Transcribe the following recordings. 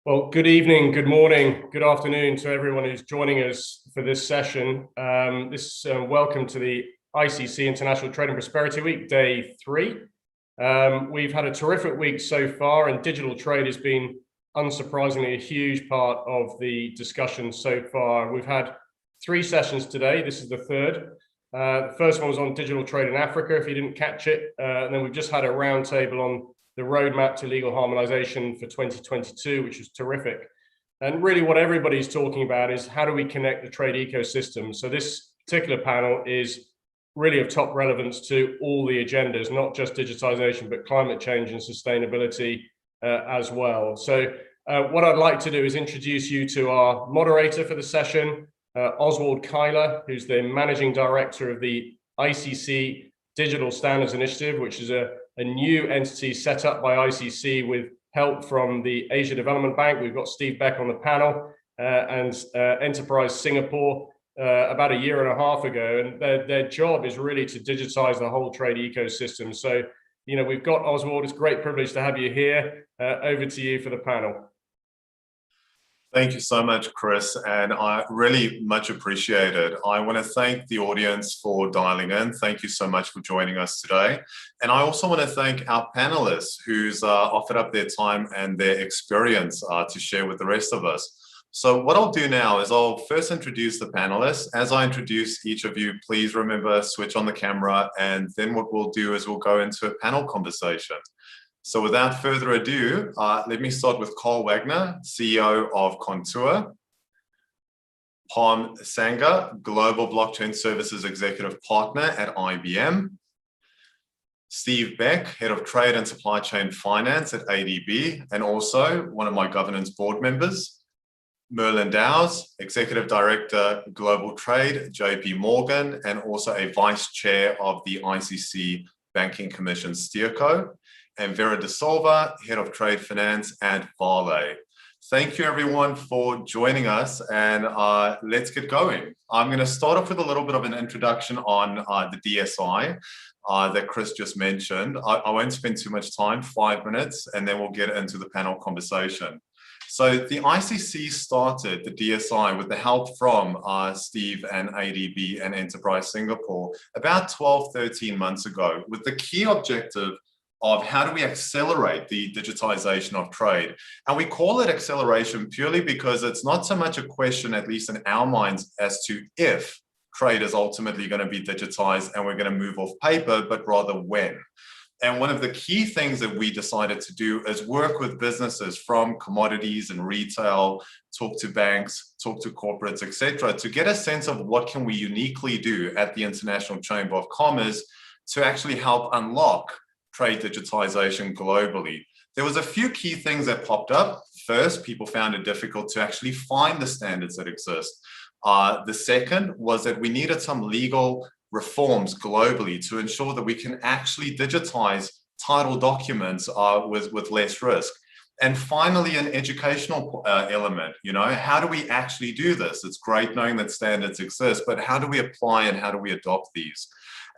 Well, good evening, good morning, good afternoon to everyone who's joining us for this session. Welcome to the ICC International Trade and Prosperity Week, Day 3. We've had a terrific week so far, and digital trade has been unsurprisingly a huge part of the discussion so far. We've had 3 sessions today. This is the third. The first one was on digital trade in Africa, if you didn't catch it. And then we've just had a roundtable on the roadmap to legal harmonization for 2022, which is terrific. And really what everybody's talking about is how do we connect the trade ecosystem? So this particular panel is really of top relevance to all the agendas, not just digitization, but climate change and sustainability as well. So what I'd like to do is introduce you to our moderator for the session, Oswald Kuyler, who's the Managing Director of the ICC Digital Standards Initiative, which is a new entity set up by ICC with help from the Asia Development Bank. We've got Steve Beck on the panel and Enterprise Singapore about a year and a half ago. And their job is really to digitize the whole trade ecosystem. So, we've got Oswald. It's a great privilege to have you here. Over to you for the panel. Thank you so much, Chris, and I really much appreciate it. I want to thank the audience for dialing in. Thank you so much for joining us today. And I also want to thank our panelists who's offered up their time and their experience to share with the rest of us. So what I'll do now is I'll first introduce the panelists. As I introduce each of you, please remember, switch on the camera, and then what we'll do is we'll go into a panel conversation. So without further ado, let me start with Wegner, CEO of Contour, Parm Sangha, Global Blockchain Services Executive Partner at IBM, Steve Beck, Head of Trade and Supply Chain Finance at ADB, and also one of my governance board members, Merlin Dowse, Executive Director, Global Trade, JP Morgan, and also a Vice Chair of the ICC Banking Commission SteerCo, and Vera Silva, Head of Trade Finance at Vale. Thank you everyone for joining us, and let's get going. I'm going to start off with a little bit of an introduction on the DSI that Chris just mentioned. I won't spend too much time, 5 minutes, and then we'll get into the panel conversation. So the ICC started the DSI with the help from Steve and ADB and Enterprise Singapore about 12, 13 months ago, with the key objective of how do we accelerate the digitization of trade. And we call it acceleration purely because it's not so much a question, at least in our minds, as to if trade is ultimately going to be digitized and we're going to move off paper, but rather when. And one of the key things that we decided to do is work with businesses from commodities and retail, talk to banks, talk to corporates, etc., to get a sense of what can we uniquely do at the International Chamber of Commerce to actually help unlock trade digitization globally. There was a few key things that popped up. First, people found it difficult to actually find the standards that exist. The second was that we needed some legal reforms globally to ensure that we can actually digitize title documents with less risk. And finally, an educational element, how do we actually do this? It's great knowing that standards exist, but how do we apply and how do we adopt these?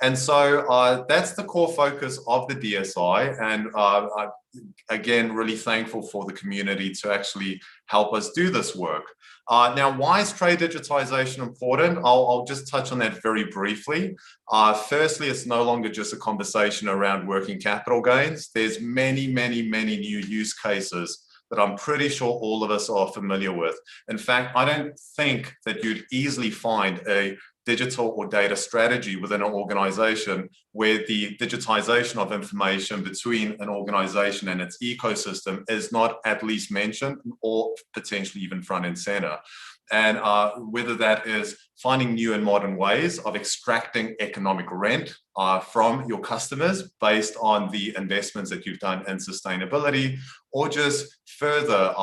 And so that's the core focus of the DSI. And again, really thankful for the community to actually help us do this work. Now, why is trade digitization important? I'll just touch on that very briefly. Firstly, it's no longer just a conversation around working capital gains. There's many, many, many new use cases that I'm pretty sure all of us are familiar with. In fact, I don't think that you'd easily find a digital or data strategy within an organization where the digitization of information between an organization and its ecosystem is not at least mentioned or potentially even front and center. And whether that is finding new and modern ways of extracting economic rent from your customers based on the investments that you've done in sustainability, or just further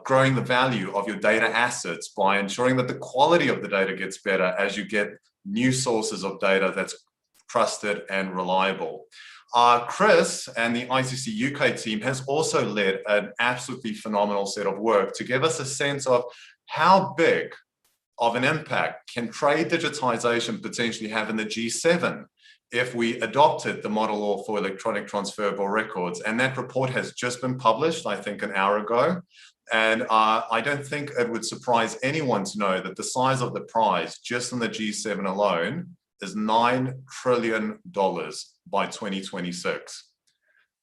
growing the value of your data assets by ensuring that the quality of the data gets better as you get new sources of data that's trusted and reliable. Chris and the ICC UK team has also led an absolutely phenomenal set of work to give us a sense of how big of an impact can trade digitization potentially have in the G7 if we adopted the model law for electronic transferable records. And that report has just been published, I think, an hour ago. And I don't think it would surprise anyone to know that the size of the prize just in the G7 alone is $9 trillion by 2026.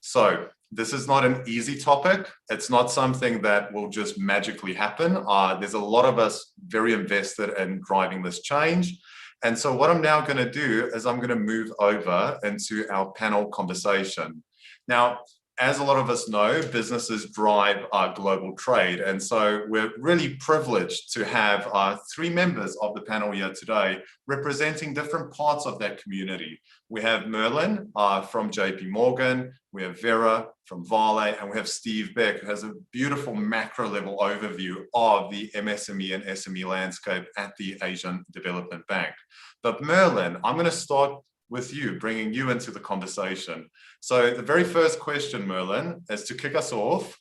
So this is not an easy topic. It's not something that will just magically happen. There's a lot of us very invested in driving this change. And so what I'm now going to do is I'm going to move over into our panel conversation. Now, as a lot of us know, businesses drive our global trade. And so we're really privileged to have three members of the panel here today representing different parts of that community. We have Merlin from JP Morgan, we have Vera from Vale, and we have Steve Beck, who has a beautiful macro level overview of the MSME and SME landscape at the Asian Development Bank. But Merlin, I'm going to start with you, bringing you into the conversation. So the very first question, Merlin, is to kick us off.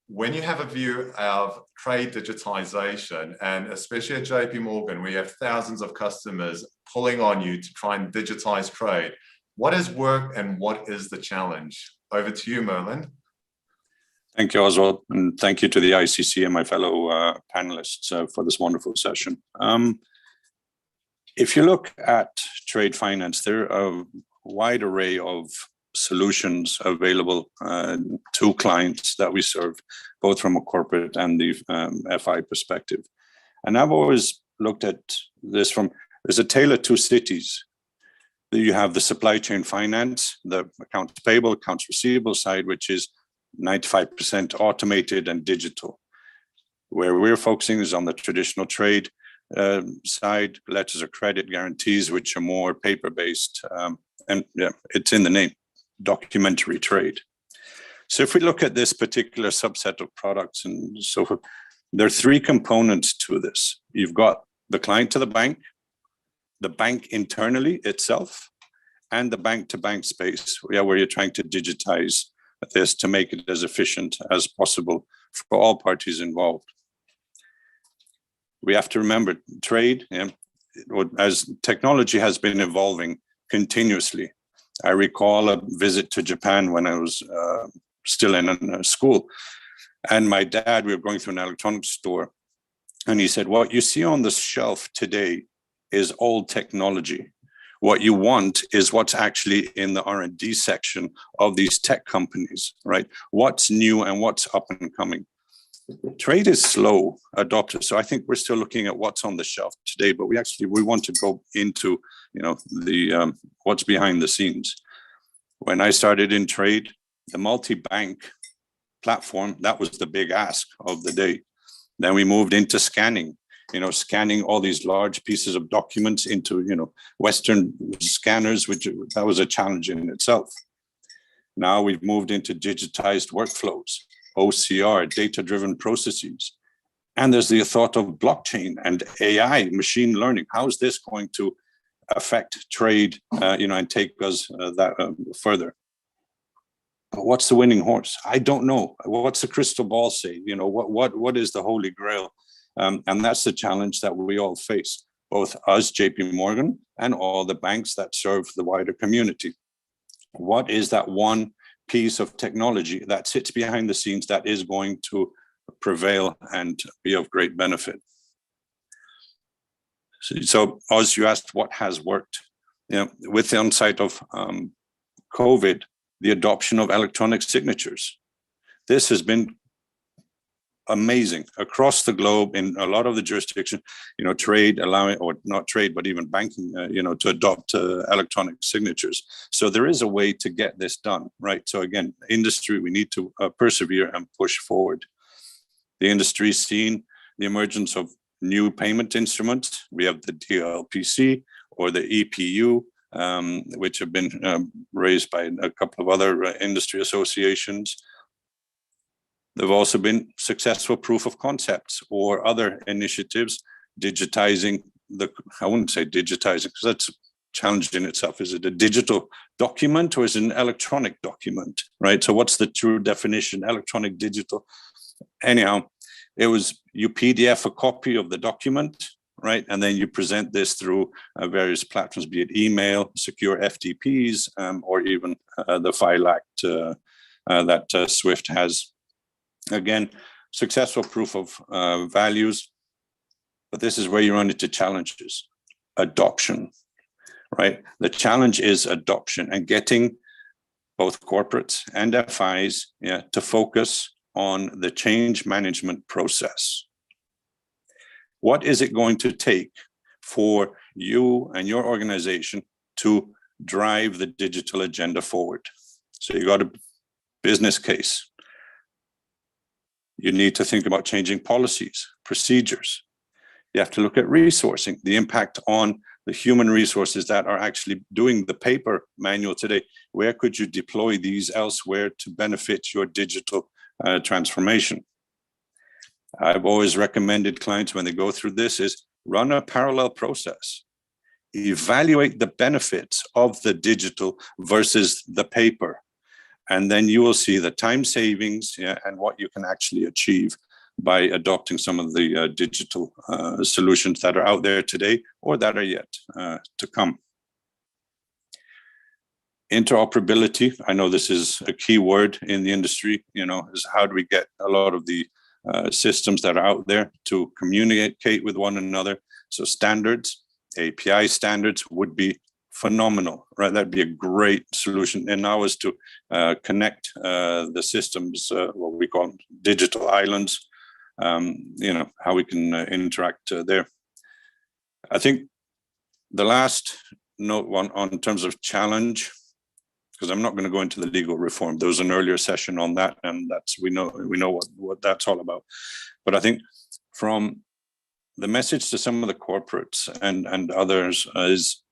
When you have a view of trade digitization, and especially at JP Morgan, we have thousands of customers pulling on you to try and digitize trade. What has worked and what is the challenge? Over to you, Merlin. Thank you, Oswald, and thank you to the ICC and my fellow panelists for this wonderful session. If you look at trade finance, there are a wide array of solutions available to clients that we serve, both from a corporate and the FI perspective. And I've always looked at this from, there's a tale of two cities. You have the supply chain finance, the accounts payable, accounts receivable side, which is 95% automated and digital. Where we're focusing is on the traditional trade side, letters of credit, guarantees, which are more paper-based, and yeah, it's in the name, documentary trade. So if we look at this particular subset of products and so forth, there are three components to this. You've got the client to the bank internally itself, and the bank-to-bank space, where you're trying to digitize this to make it as efficient as possible for all parties involved. We have to remember trade, as technology has been evolving continuously. I recall a visit to Japan when I was still in school. And my dad, we were going through an electronics store. And he said, what you see on the shelf today is old technology. What you want is what's actually in the R&D section of these tech companies, right? What's new and what's up and coming. Trade is slow adopter, so I think we're still looking at what's on the shelf today, but we want to go into, the what's behind the scenes. When I started in trade, the multi-bank platform, that was the big ask of the day. Then we moved into scanning, scanning all these large pieces of documents into, Western scanners, which that was a challenge in itself. Now we've moved into digitized workflows, OCR, data-driven processes. And there's the thought of blockchain and AI, machine learning. How is this going to affect trade, and take us further? But what's the winning horse? I don't know. What's the crystal ball say? What is the holy grail? And that's the challenge that we all face, both us, JP Morgan, and all the banks that serve the wider community. What is that one piece of technology that sits behind the scenes that is going to prevail and be of great benefit? So as you asked, what has worked? With the onset of COVID, the adoption of electronic signatures. This has been amazing across the globe in a lot of the jurisdictions, trade allowing, or not trade, but even banking, to adopt electronic signatures. So there is a way to get this done, right? So again, industry, we need to persevere and push forward. The industry's seen the emergence of new payment instruments. We have the DLPC or the EPU, which have been raised by a couple of other industry associations. There have also been successful proof of concepts or other initiatives digitizing I wouldn't say digitizing, because that's a challenge in itself. Is it a digital document or is it an electronic document, right? So what's the true definition, electronic, digital? Anyhow, it was you PDF a copy of the document, right? And then you present this through various platforms, be it email, secure FTPs, or even the file act that SWIFT has. Again, successful proof of values, but this is where you run into challenges. Adoption, right? The challenge is adoption and getting both corporates and FIs to focus on the change management process. What is it going to take for you and your organization to drive the digital agenda forward? So you got a business case. You need to think about changing policies, procedures. You have to look at resourcing, the impact on the human resources that are actually doing the paper manual today. Where could you deploy these elsewhere to benefit your digital transformation? I've always recommended clients when they go through this is run a parallel process. Evaluate the benefits of the digital versus the paper. And then you will see the time savings and what you can actually achieve by adopting some of the digital solutions that are out there today or that are yet to come. Interoperability, I know this is a key word in the industry, is how do we get a lot of the systems that are out there to communicate with one another. So standards, API standards would be phenomenal, right? That'd be a great solution. And now is to connect the systems, what we call digital islands, how we can interact there. I think the last note one on terms of challenge, because I'm not going to go into the legal reform. There was an earlier session on that, and that's we know what that's all about. But I think from the message to some of the corporates and others is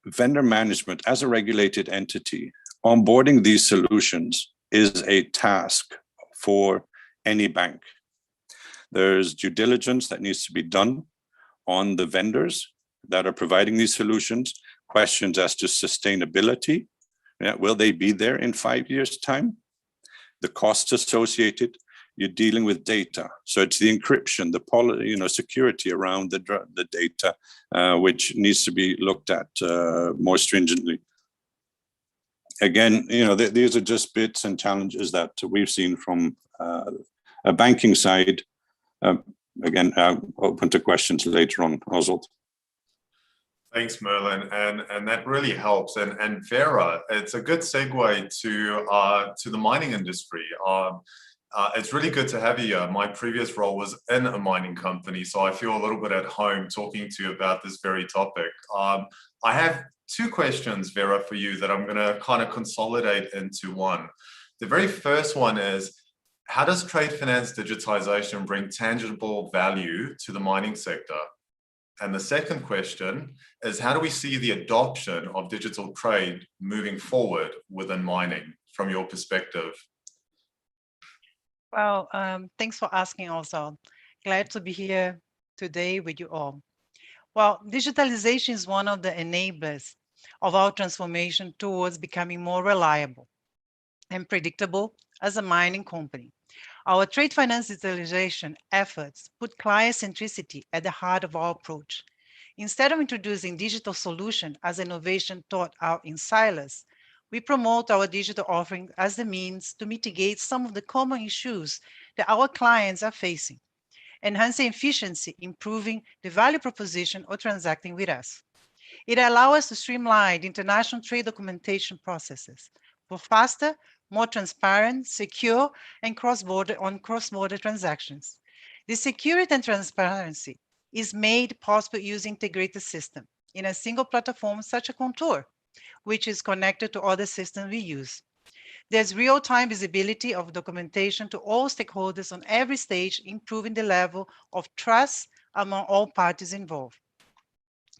vendor management as a regulated entity. Onboarding these solutions is a task for any bank. There's due diligence that needs to be done on the vendors that are providing these solutions. Questions as to sustainability. Will they be there in 5 years' time? The costs associated. You're dealing with data, so it's the encryption, the security around the data, which needs to be looked at more stringently. Again, these are just bits and challenges that we've seen from a banking side. Again, open to questions later on, Oswald. Thanks, Merlin, and that really helps. And Vera, it's a good segue to the mining industry. It's really good to have you here. My previous role was in a mining company, so I feel a little bit at home talking to you about this very topic. I have two questions, Vera, for you that I'm going to kind of consolidate into one. The very first one is, how does trade finance digitization bring tangible value to the mining sector? And the second question is, how do we see the adoption of digital trade moving forward within mining from your perspective? Well, thanks for asking also. Glad to be here today with you all. Well, digitalization is one of the enablers of our transformation towards becoming more reliable and predictable as a mining company. Our trade finance digitalization efforts put client centricity at the heart of our approach. Instead of introducing digital solution as innovation taught out in silos, we promote our digital offering as the means to mitigate some of the common issues that our clients are facing, enhancing efficiency, improving the value proposition or transacting with us. It allows us to streamline the international trade documentation processes for faster, more transparent, secure, and cross-border transactions. The security and transparency is made possible using integrated system in a single platform such as Contour, which is connected to other systems we use. There's real-time visibility of documentation to all stakeholders on every stage, improving the level of trust among all parties involved.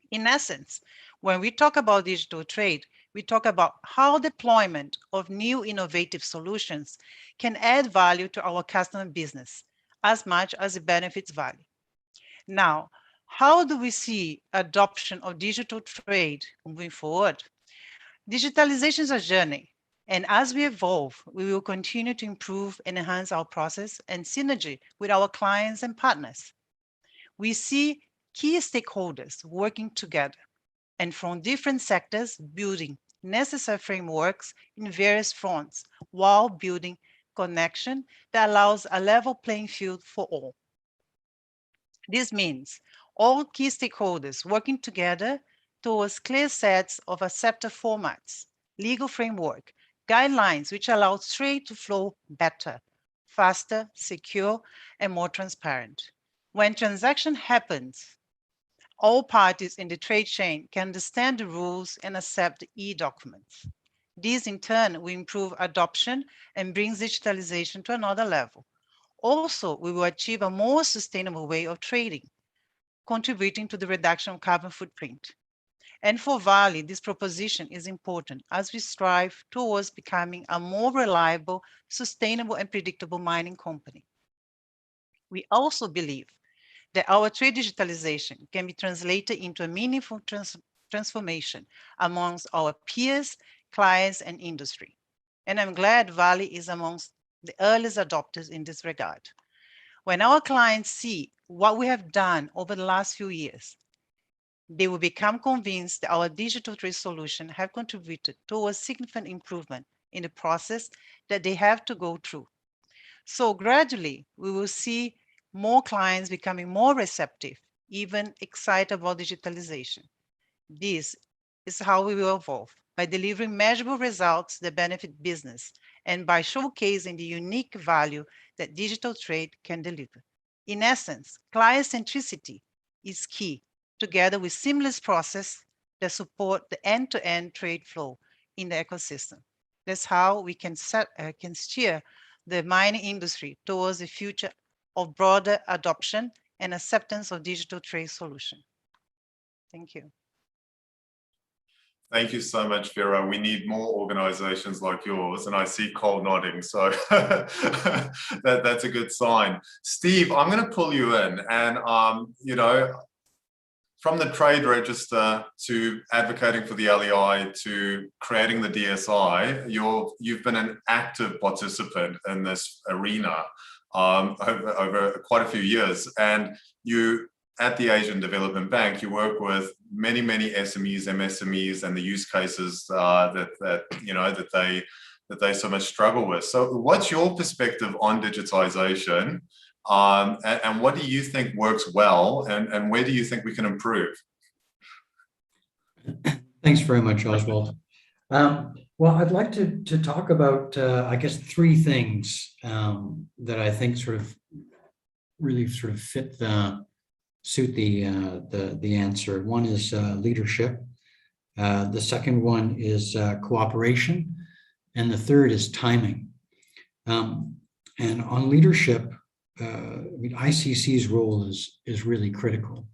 In essence, when we talk about digital trade, we talk about how deployment of new innovative solutions can add value to our customer business as much as it benefits Vale. Now, how do we see adoption of digital trade moving forward? Digitalization is a journey, and as we evolve, we will continue to improve and enhance our process and synergy with our clients and partners. we see key stakeholders working together and from different sectors building necessary frameworks in various fronts while building connection that allows a level playing field for all. This means all key stakeholders working together towards clear sets of accepted formats, legal framework, guidelines which allow trade to flow better, faster, secure, and more transparent. When transaction happens, all parties in the trade chain can understand the rules and accept the e-documents. This in turn will improve adoption and brings digitalization to another level. Also, we will achieve a more sustainable way of trading, contributing to the reduction of carbon footprint. And for Vale, this proposition is important as we strive towards becoming a more reliable, sustainable, and predictable mining company. We also believe that our trade digitalization can be translated into a meaningful transformation amongst our peers, clients, and industry. And I'm glad Vale is amongst the earliest adopters in this regard. When our clients see what we have done over the last few years, they will become convinced that our digital trade solution have contributed towards significant improvement in the process that they have to go through. So gradually, we will see more clients becoming more receptive, even excited about digitalization. This is how we will evolve, by delivering measurable results that benefit business and by showcasing the unique value that digital trade can deliver. In essence, client centricity is key, together with seamless process that support the end-to-end trade flow in the ecosystem. That's how we can steer the mining industry towards the future of broader adoption and acceptance of digital trade solution. Thank you. Thank you so much, Vera. We need more organizations like yours, and I see Cole nodding, so that's a good sign. Steve, I'm going to pull you in, and you know, from the trade register to advocating for the LEI to creating the DSI, you've been an active participant in this arena over quite a few years, and you, at the Asian Development Bank, you work with many SMEs, MSMEs, and the use cases that they so much struggle with. So, what's your perspective on digitization, and what do you think works well, and where do you think we can improve? Thanks very much, Oswald. Well, I'd like to talk about, I guess, three things that I think really fit suit the answer. One is leadership. The second one is cooperation, and the third is timing. And on leadership, I mean, ICC's role is really critical.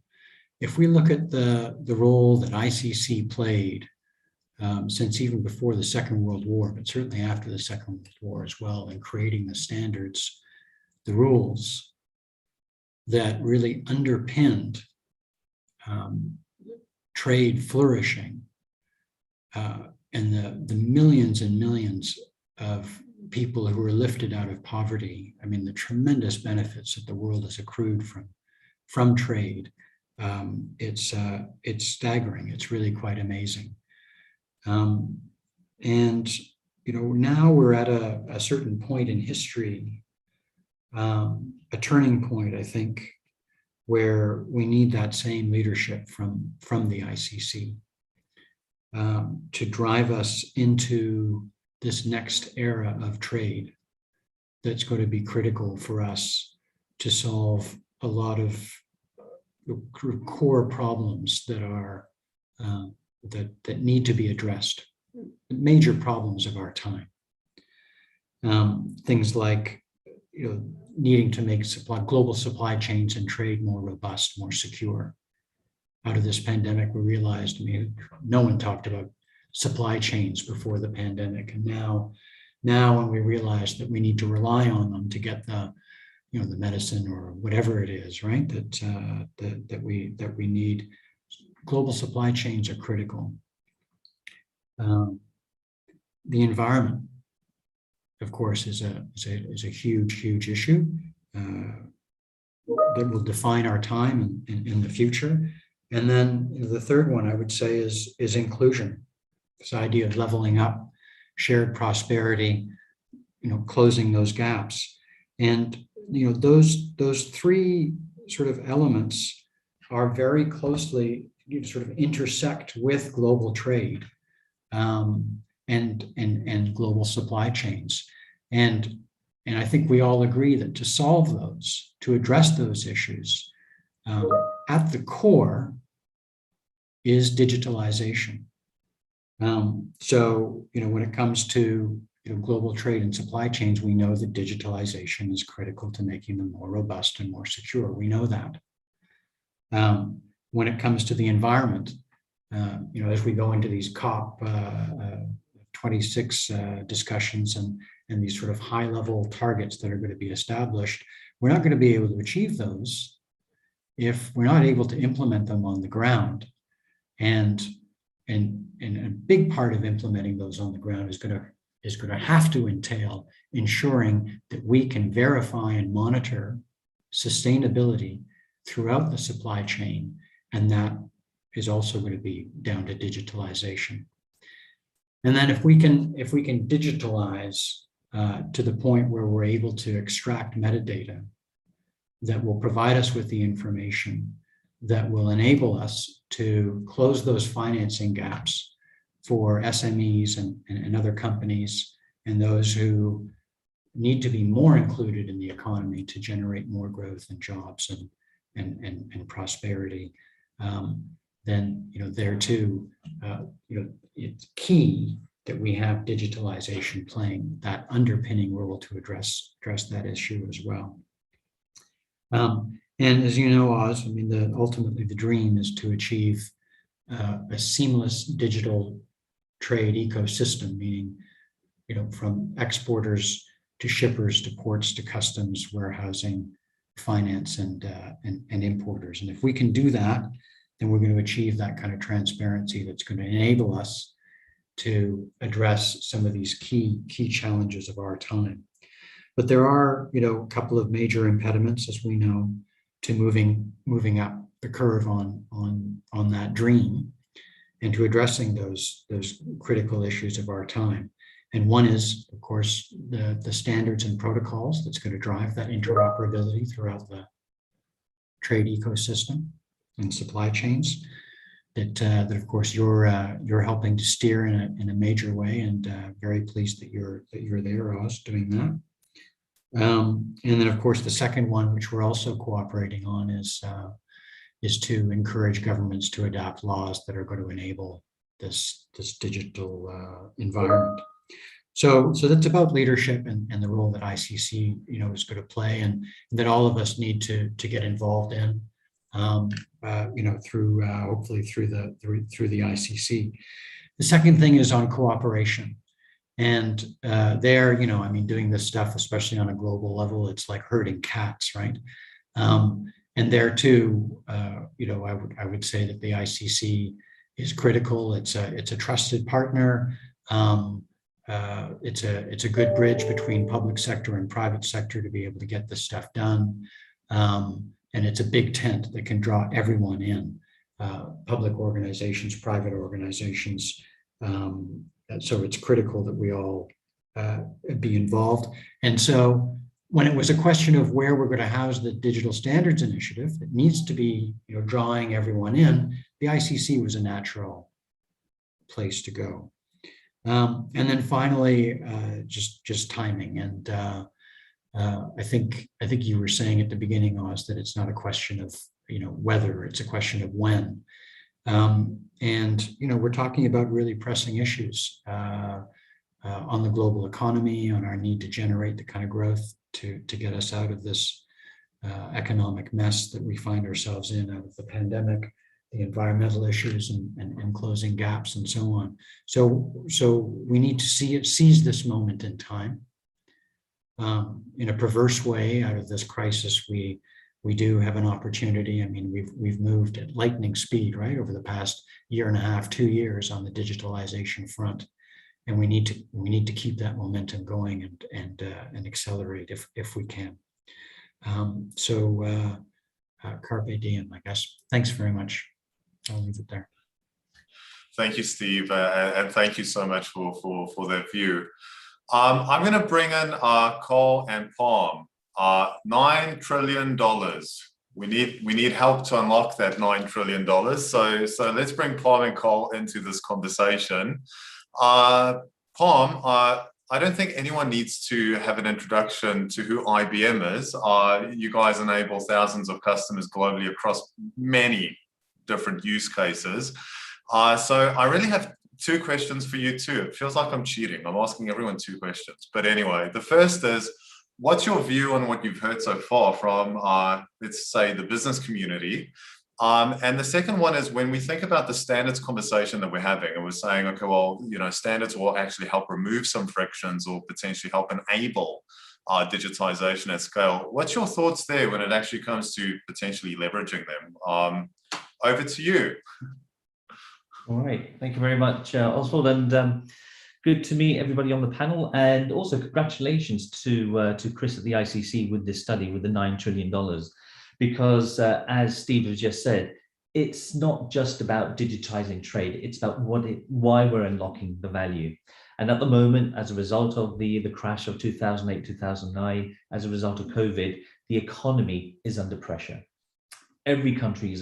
If we look at the role that ICC played since even before the Second World War, but certainly after the Second World War as well, in creating the standards, the rules that really underpinned trade flourishing, and the millions and millions of people who were lifted out of poverty. I mean, the tremendous benefits that the world has accrued from trade. It's staggering. It's really quite amazing. And you know, now we're at a certain point in history, a turning point, I think, where we need that same leadership from the ICC to drive us into this next era of trade that's going to be critical for us to solve a lot of core problems that are that need to be addressed, major problems of our time. Things like, you know, needing to make global supply chains and trade more robust, more secure. Out of this pandemic, we realized, I mean, no one talked about supply chains before the pandemic, and now when we realize that we need to rely on them to get the medicine or whatever it is, right? That we need. Global supply chains are critical. The environment, of course, is a huge issue. that will define our time in the future. And then the third one I would say is inclusion. This idea of leveling up, shared prosperity, closing those gaps. And those three sort of elements are very closely sort of intersect with global trade and global supply chains. And I think we all agree that to solve those, to address those issues, at the core is digitalization. So, when it comes to global trade and supply chains, we know that digitalization is critical to making them more robust and more secure. We know that. When it comes to the environment, as we go into these COP 26 discussions and these sort of high-level targets that are going to be established, we're not going to be able to achieve those if we're not able to implement them on the ground. And a big part of implementing those on the ground is going to have to entail ensuring that we can verify and monitor sustainability throughout the supply chain, and that is also going to be down to digitalization. And then if we can digitalize to the point where we're able to extract metadata that will provide us with the information that will enable us to close those financing gaps for SMEs and other companies and those who need to be more included in the economy to generate more growth and jobs and prosperity, then there too, it's key that we have digitalization playing that underpinning role to address that issue as well. And as you know, Oz, ultimately the dream is to achieve a seamless digital trade ecosystem, meaning, from exporters to shippers to ports to customs, warehousing, finance, and importers. And if we can do that, then we're going to achieve that kind of transparency that's going to enable us to address some of these key challenges of our time. But there are, a couple of major impediments, as we know, to moving up the curve on that dream and to addressing those critical issues of our time. And one is, of course, the standards and protocols that's going to drive that interoperability throughout the trade ecosystem and supply chains. That of course you're helping to steer in a major way, and very pleased that you're there, Oz, doing that. And then of course the second one, which we're also cooperating on, is to encourage governments to adopt laws that are going to enable this digital environment. So that's about leadership and the role that ICC is going to play, and that all of us need to get involved in. Through hopefully through the ICC. The second thing is on cooperation, and doing this stuff, especially on a global level, it's like herding cats, right? And there too, I would say that the ICC is critical. It's a trusted partner. It's a good bridge between public sector and private sector to be able to get this stuff done. And it's a big tent that can draw everyone in, public organizations, private organizations. So it's critical that we all be involved. And so when it was a question of where we're going to house the Digital Standards Initiative, it needs to be drawing everyone in. The ICC was a natural place to go. And then finally, just timing. And I think you were saying at the beginning, Oz, that it's not a question of whether, it's a question of when. And we're talking about really pressing issues on the global economy, on our need to generate the kind of growth to get us out of this economic mess that we find ourselves in out of the pandemic, the environmental issues and closing gaps and so on. So we need to seize this moment in time. In a perverse way, out of this crisis, we do have an opportunity. We've moved at lightning speed, right, over the past year and a half, 2 years on the digitalization front, and we need to keep that momentum going and accelerate if we can. Carpe diem, I guess. Thanks very much. I'll leave it there. Thank you, Steve, and thank you so much for that view. I'm going to bring in Cole and Parm. $9 trillion. We need help to unlock that $9 trillion. So let's bring Parm and Cole into this conversation. Parm, I don't think anyone needs to have an introduction to who IBM is. You guys enable thousands of customers globally across many different use cases. So I really have two questions for you too. It feels like I'm cheating. I'm asking everyone two questions. But anyway, the first is, what's your view on what you've heard so far from, let's say, the business community? And the second one is, when we think about the standards conversation that we're having, and we're saying, okay, well, standards will actually help remove some frictions or potentially help enable digitization at scale. What's your thoughts there when it actually comes to potentially leveraging them? Over to you. All right, thank you very much, Oswald, and good to meet everybody on the panel, and also congratulations to Chris at the ICC with this study with the $9 trillion, because as Steve has just said, it's not just about digitizing trade, it's about why we're unlocking the value. And at the moment, as a result of the crash of 2008, 2009, as a result of COVID, the economy is under pressure. Every country is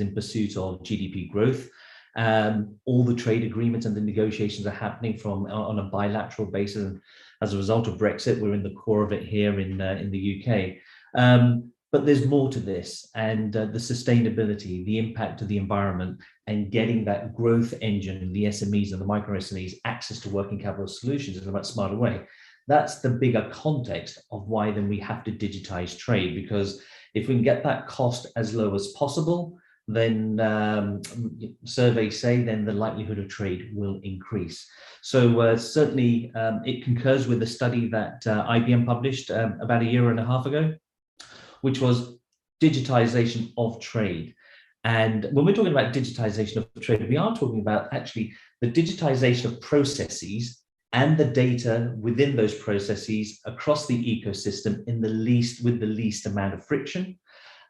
in pursuit of GDP growth. All the trade agreements and the negotiations are happening on a bilateral basis. And as a result of Brexit, we're in the core of it here in the UK. But there's more to this, and the sustainability, the impact of the environment, and getting that growth engine, the SMEs and the micro SMEs access to working capital solutions in a much smarter way. That's the bigger context of why then we have to digitize trade, because if we can get that cost as low as possible, then surveys say then the likelihood of trade will increase. So certainly it concurs with the study that IBM published about 1.5 years ago, which was digitization of trade. And when we're talking about digitization of trade, we are talking about actually the digitization of processes and the data within those processes across the ecosystem with the least amount of friction.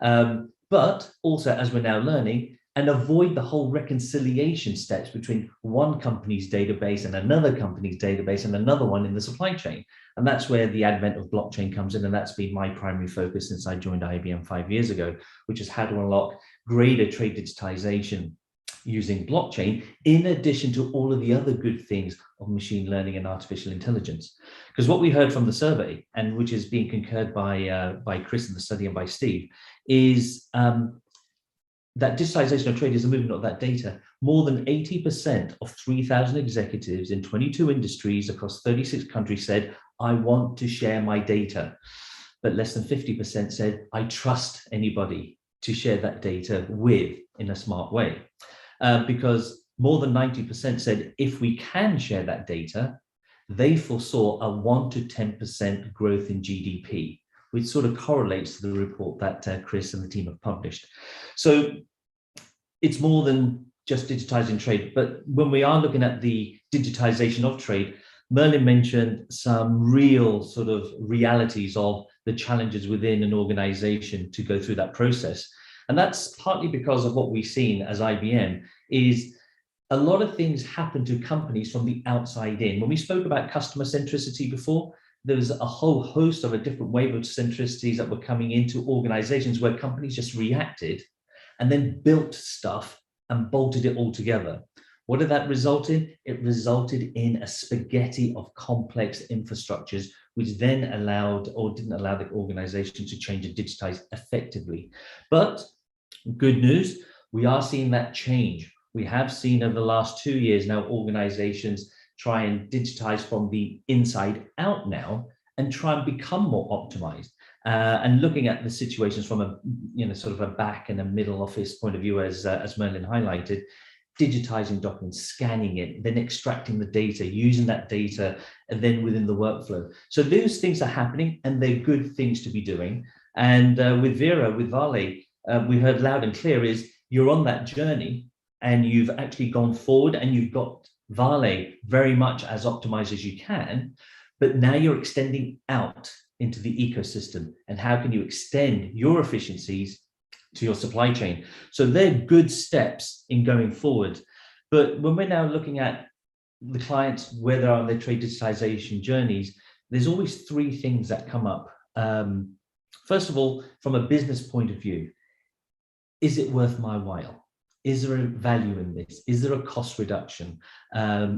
But also, as we're now learning, and avoid the whole reconciliation steps between one company's database and another company's database and another one in the supply chain. And that's where the advent of blockchain comes in. And that's been my primary focus since I joined IBM 5 years ago, which is how to unlock greater trade digitization using blockchain, in addition to all of the other good things of machine learning and artificial intelligence. Because what we heard from the survey, and which is being concurred by Chris in the study and by Steve, is that digitization of trade is a movement of that data. More than 80% of 3,000 executives in 22 industries across 36 countries said, I want to share my data. But less than 50% said, I trust anybody to share that data with in a smart way. Because more than 90% said, if we can share that data, they foresaw a 1 to 10% growth in GDP, which sort of correlates to the report that Chris and the team have published. So it's more than just digitizing trade, but when we are looking at the digitization of trade, Merlin mentioned some real sort of realities of the challenges within an organization to go through that process. And that's partly because of what we've seen as IBM is a lot of things happen to companies from the outside in. When we spoke about customer centricity before, there was a whole host of a different wave of centricities that were coming into organizations where companies just reacted and then built stuff and bolted it all together. What did that result in? It resulted in a spaghetti of complex infrastructures, which then allowed or didn't allow the organization to change and digitize effectively. But good news, we are seeing that change. We have seen over the last 2 years now organizations try and digitize from the inside out now and try and become more optimized. And looking at the situations from a sort of a back and a middle office point of view, as Merlin highlighted, digitizing documents, scanning it, then extracting the data, using that data, and then within the workflow. So those things are happening, and they're good things to be doing. And with Vera, with Vale, we heard loud and clear is you're on that journey, and you've actually gone forward, and you've got Vale very much as optimized as you can, but now you're extending out into the ecosystem, and how can you extend your efficiencies to your supply chain. So they're good steps in going forward. But when we're now looking at the clients, where they are on their trade digitization journeys, there's always three things that come up. First of all, from a business point of view, is it worth my while? Is there a value in this? Is there a cost reduction?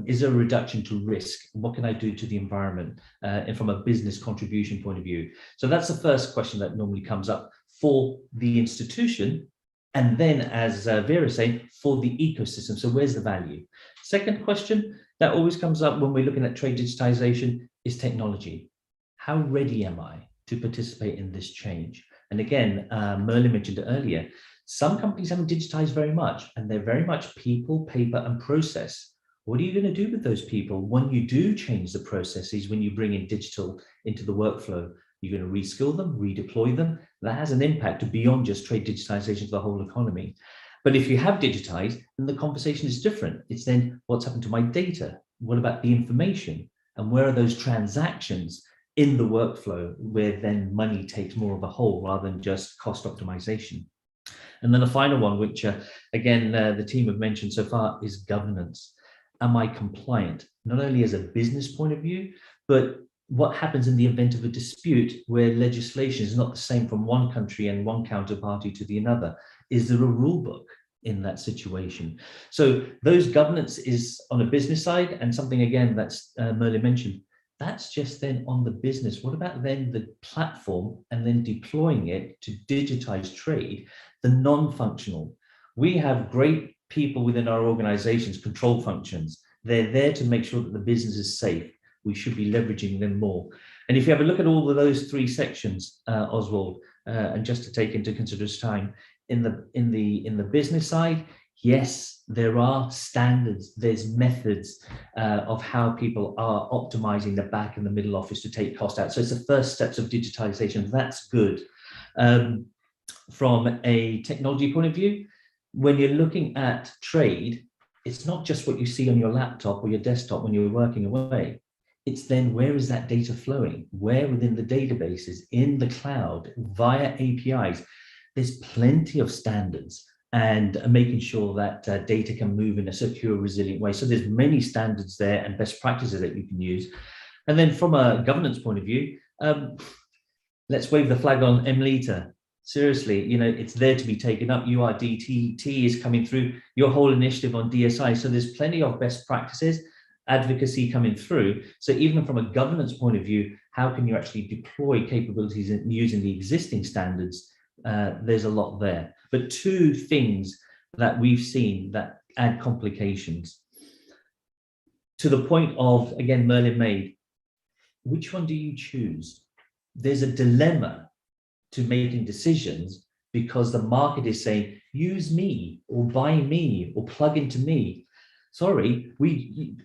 Is there a reduction to risk? What can I do to the environment? And from a business contribution point of view. So that's the first question that normally comes up for the institution. And then, as Vera is saying, for the ecosystem. So where's the value? Second question that always comes up when we're looking at trade digitization is technology. How ready am I to participate in this change? And again, Merlin mentioned it earlier, some companies haven't digitized very much, and they're very much people, paper, and process. What are you going to do with those people when you do change the processes, when you bring in digital into the workflow? You're going to reskill them, redeploy them. That has an impact beyond just trade digitization to the whole economy. But if you have digitized, then the conversation is different. It's then, what's happened to my data? What about the information? And where are those transactions in the workflow where then money takes more of a whole rather than just cost optimization? And then the final one, which again, the team have mentioned so far, is governance. Am I compliant? Not only as a business point of view, but what happens in the event of a dispute where legislation is not the same from one country and one counterparty to the another? Is there a rule book in that situation? So those governance is on a business side, and something again that's Merlin mentioned, that's just then on the business. What about then the platform and then deploying it to digitize trade, the non-functional? We have great people within our organizations, control functions. They're there to make sure that the business is safe. We should be leveraging them more. And if you have a look at all of those three sections, Oswald, and just to take into consideration time, in the business side, yes, there are standards, there's methods of how people are optimizing the back and the middle office to take cost out. So it's the first steps of digitalization. That's good. From a technology point of view, when you're looking at trade, it's not just what you see on your laptop or your desktop when you're working away. It's then, where is that data flowing? Where within the databases, in the cloud, via APIs? There's plenty of standards, and making sure that data can move in a secure, resilient way. So there's many standards there and best practices that you can use. And then from a governance point of view, let's wave the flag on MLETA. Seriously, you know, it's there to be taken up. URDT is coming through, your whole initiative on DSI. So there's plenty of best practices, advocacy coming through. So even from a governance point of view, how can you actually deploy capabilities using the existing standards? There's a lot there. But two things that we've seen that add complications. To the point of, again, Merlin made, which one do you choose? There's a dilemma to making decisions because the market is saying, use me or buy me or plug into me. Sorry,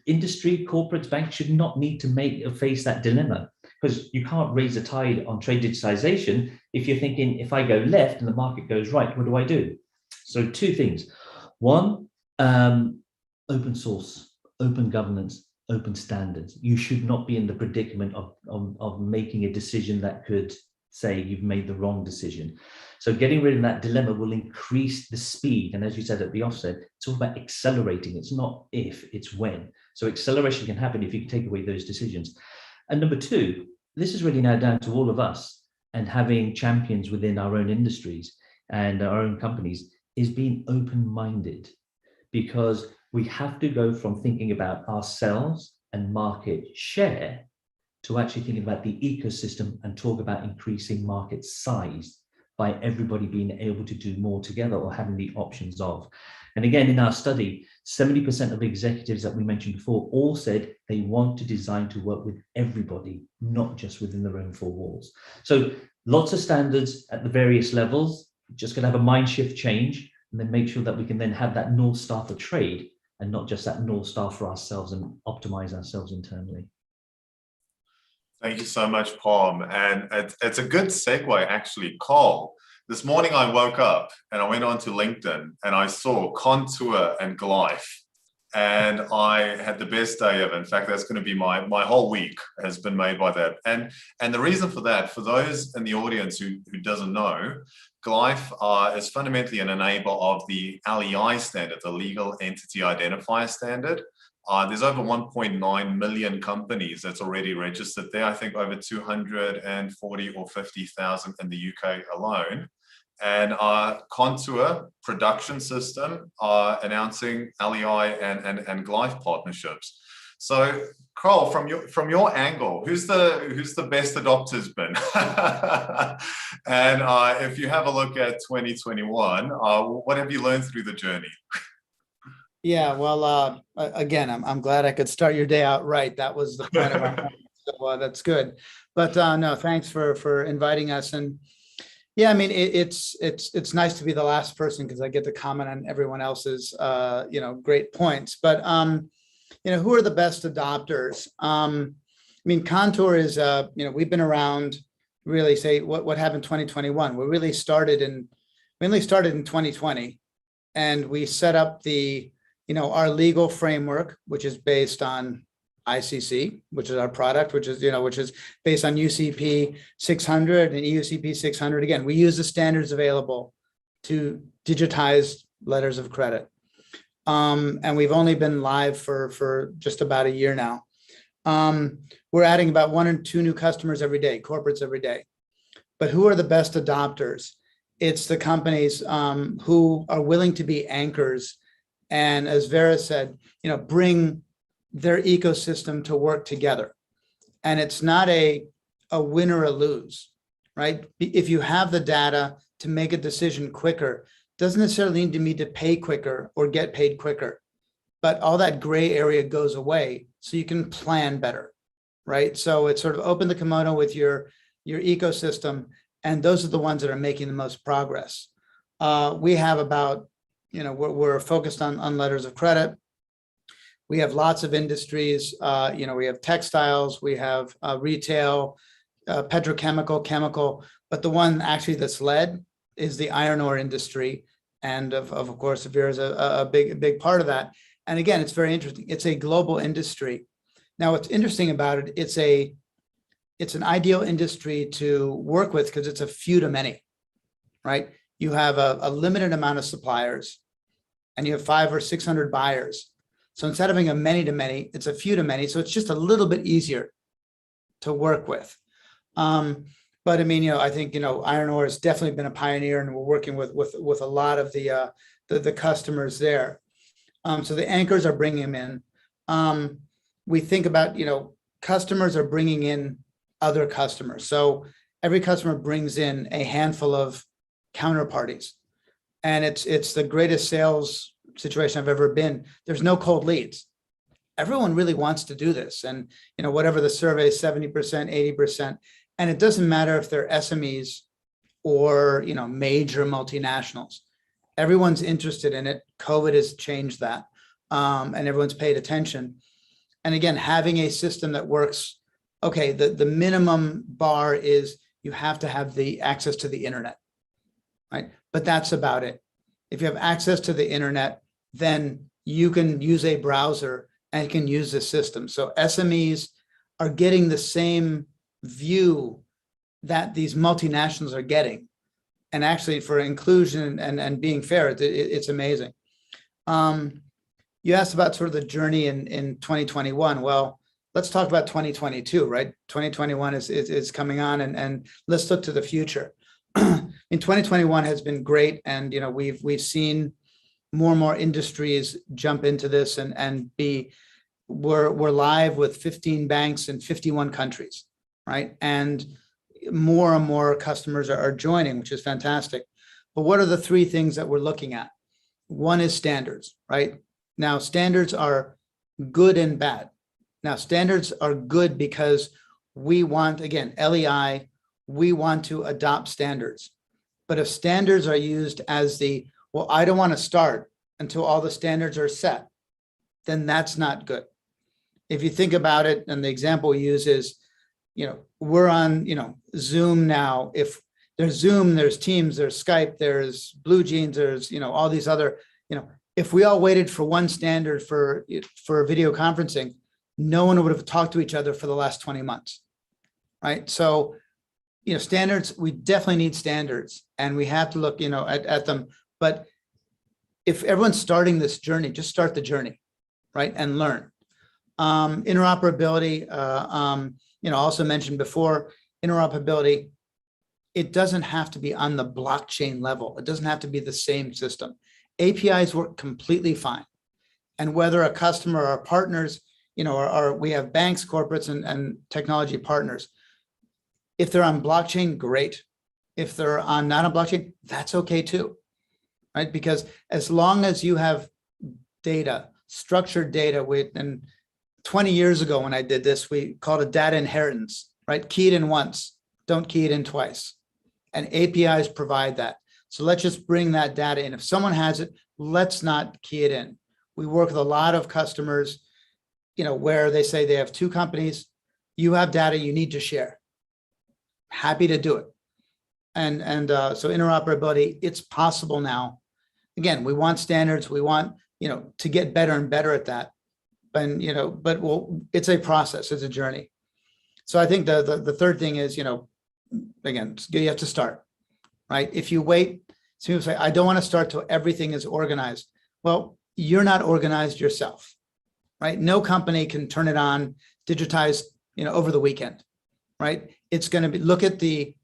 industry, corporates, banks should not need to face that dilemma, because you can't raise a tide on trade digitization if you're thinking, if I go left and the market goes right, what do I do? So two things. One, open source, open governance, open standards. You should not be in the predicament of making a decision that could say you've made the wrong decision. So getting rid of that dilemma will increase the speed. And as you said at the offset, it's all about accelerating. It's not if, it's when. So acceleration can happen if you can take away those decisions. And number two, this is really now down to all of us and having champions within our own industries and our own companies, is being open-minded, because we have to go from thinking about ourselves and market share to actually thinking about the ecosystem and talk about increasing market size by everybody being able to do more together or having the options of. And again, in our study, 70% of executives that we mentioned before all said they want to design to work with everybody, not just within their own four walls. So lots of standards at the various levels, just going to have a mind shift change, and then make sure that we can then have that North Star for trade and not just that North Star for ourselves and optimize ourselves internally. Thank you so much, Parm. And it's a good segue, actually. Carl, this morning I woke up and I went onto LinkedIn and I saw Contour and Glyph And I had the best day ever. In fact, that's going to be my whole week has been made by that. And the reason for that, for those in the audience who doesn't know, Glyph is fundamentally an enabler of the LEI standard, the Legal Entity Identifier Standard. There's over 1.9 million companies that's already registered there. I think over 240 or 50,000 in the UK alone. And Contour Production System are announcing LEI and Glyph partnerships. So, Carl, from your angle, who's the best adopters been? And if you have a look at 2021, what have you learned through the journey? Yeah, well, again, I'm glad I could start your day out right. That was the point of our point, so that's good. But no, thanks for inviting us. And yeah, I mean, it's nice to be the last person because I get to comment on everyone else's great points. But who are the best adopters? I mean, Contour is we've been around. Really, say what happened in 2021. We only started in 2020, and we set up our legal framework, which is based on ICC, which is our product, which is based on UCP 600 and EUCP 600. Again, we use the standards available to digitize letters of credit. And we've only been live for just about a year now. We're adding about 1 or 2 new customers every day, corporates every day. But who are the best adopters? It's the companies who are willing to be anchors. And as Vera said, bring their ecosystem to work together. And it's not a win or a lose, right? If you have the data to make a decision quicker, doesn't necessarily need to pay quicker or get paid quicker, but all that gray area goes away so you can plan better, right? So it's sort of open the kimono with your ecosystem, and those are the ones that are making the most progress. We have about, we're focused on letters of credit. We have lots of industries, we have textiles, we have retail, petrochemical, chemical, but the one actually that's led is the iron ore industry. And of course, Vera is a big part of that. And again, it's very interesting. It's a global industry. Now, what's interesting about it, it's an ideal industry to work with because it's a few to many, right? You have a limited amount of suppliers and you have 500 or 600 buyers. So instead of having a many to many, it's a few to many. So it's just a little bit easier to work with. But I mean, I think, iron ore has definitely been a pioneer, and we're working with a lot of the customers there. So the anchors are bringing them in. We think about, customers are bringing in other customers. So every customer brings in a handful of counterparties, and it's the greatest sales situation I've ever been. There's no cold leads. Everyone really wants to do this. And, whatever the survey is, 70%, 80%. And it doesn't matter if they're SMEs or, major multinationals. Everyone's interested in it. COVID has changed that. And everyone's paid attention. And again, having a system that works, okay, the minimum bar is you have to have the access to the internet, right? But that's about it. If you have access to the internet, then you can use a browser and you can use the system. So SMEs are getting the same view that these multinationals are getting. And actually, for inclusion and being fair, it's amazing. You asked about sort of the journey in 2021. Well, let's talk about 2022, right? 2021 is coming on, and let's look to the future. In 2021 has been great, and we've seen more and more industries jump into this and we're live with 15 banks in 51 countries, right? And more and more customers are joining, which is fantastic. But what are the 3 things that we're looking at? One is standards, right? Now, standards are good and bad. Now, standards are good because we want, again, LEI, we want to adopt standards. But if standards are used as well, I don't want to start until all the standards are set, then that's not good. If you think about it, and the example we use is, we're on, Zoom now. If there's Zoom, there's Teams, there's Skype, there's Blue Jeans, there's, all these other, if we all waited for one standard for video conferencing, no one would have talked to each other for the last 20 months, right? So, standards, we definitely need standards, and we have to look, at them. But if everyone's starting this journey, just start the journey, right? And learn. Interoperability, also mentioned before, interoperability, it doesn't have to be on the blockchain level. It doesn't have to be the same system. APIs work completely fine. And whether a customer or partners, we have banks, corporates, and technology partners. If they're on blockchain, great. If they're on not on blockchain, that's okay too, right? Because as long as you have data, structured data, and 20 years ago when I did this, we called it data inheritance, right? Key it in once, don't key it in twice. And APIs provide that. So let's just bring that data in. If someone has it, let's not key it in. We work with a lot of customers, where they say they have two companies, you have data you need to share. Happy to do it. And so interoperability, it's possible now. Again, we want standards. We want, to get better and better at that. And, but it's a process, it's a journey. So I think the third thing is, again, you have to start, right? If you wait, some people say, I don't want to start till everything is organized. Well, you're not organized yourself, right? No company can turn it on, digitize, over the weekend, right? It's going to be, look at the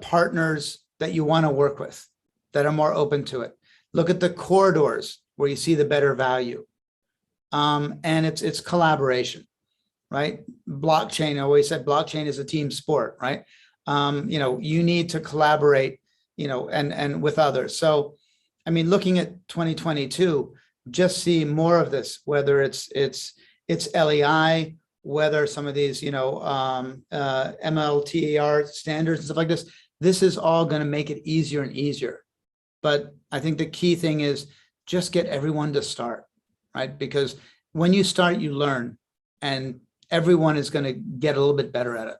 partners that you want to work with that are more open to it. Look at the corridors where you see the better value. And it's collaboration, right? Blockchain, I always said blockchain is a team sport, right? You need to collaborate, and with others. So, looking at 2022, just see more of this, whether it's LEI, whether some of these, MLTAR standards and stuff like this. This is all going to make it easier and easier. But I think the key thing is just get everyone to start, right? Because when you start, you learn, and everyone is going to get a little bit better at it.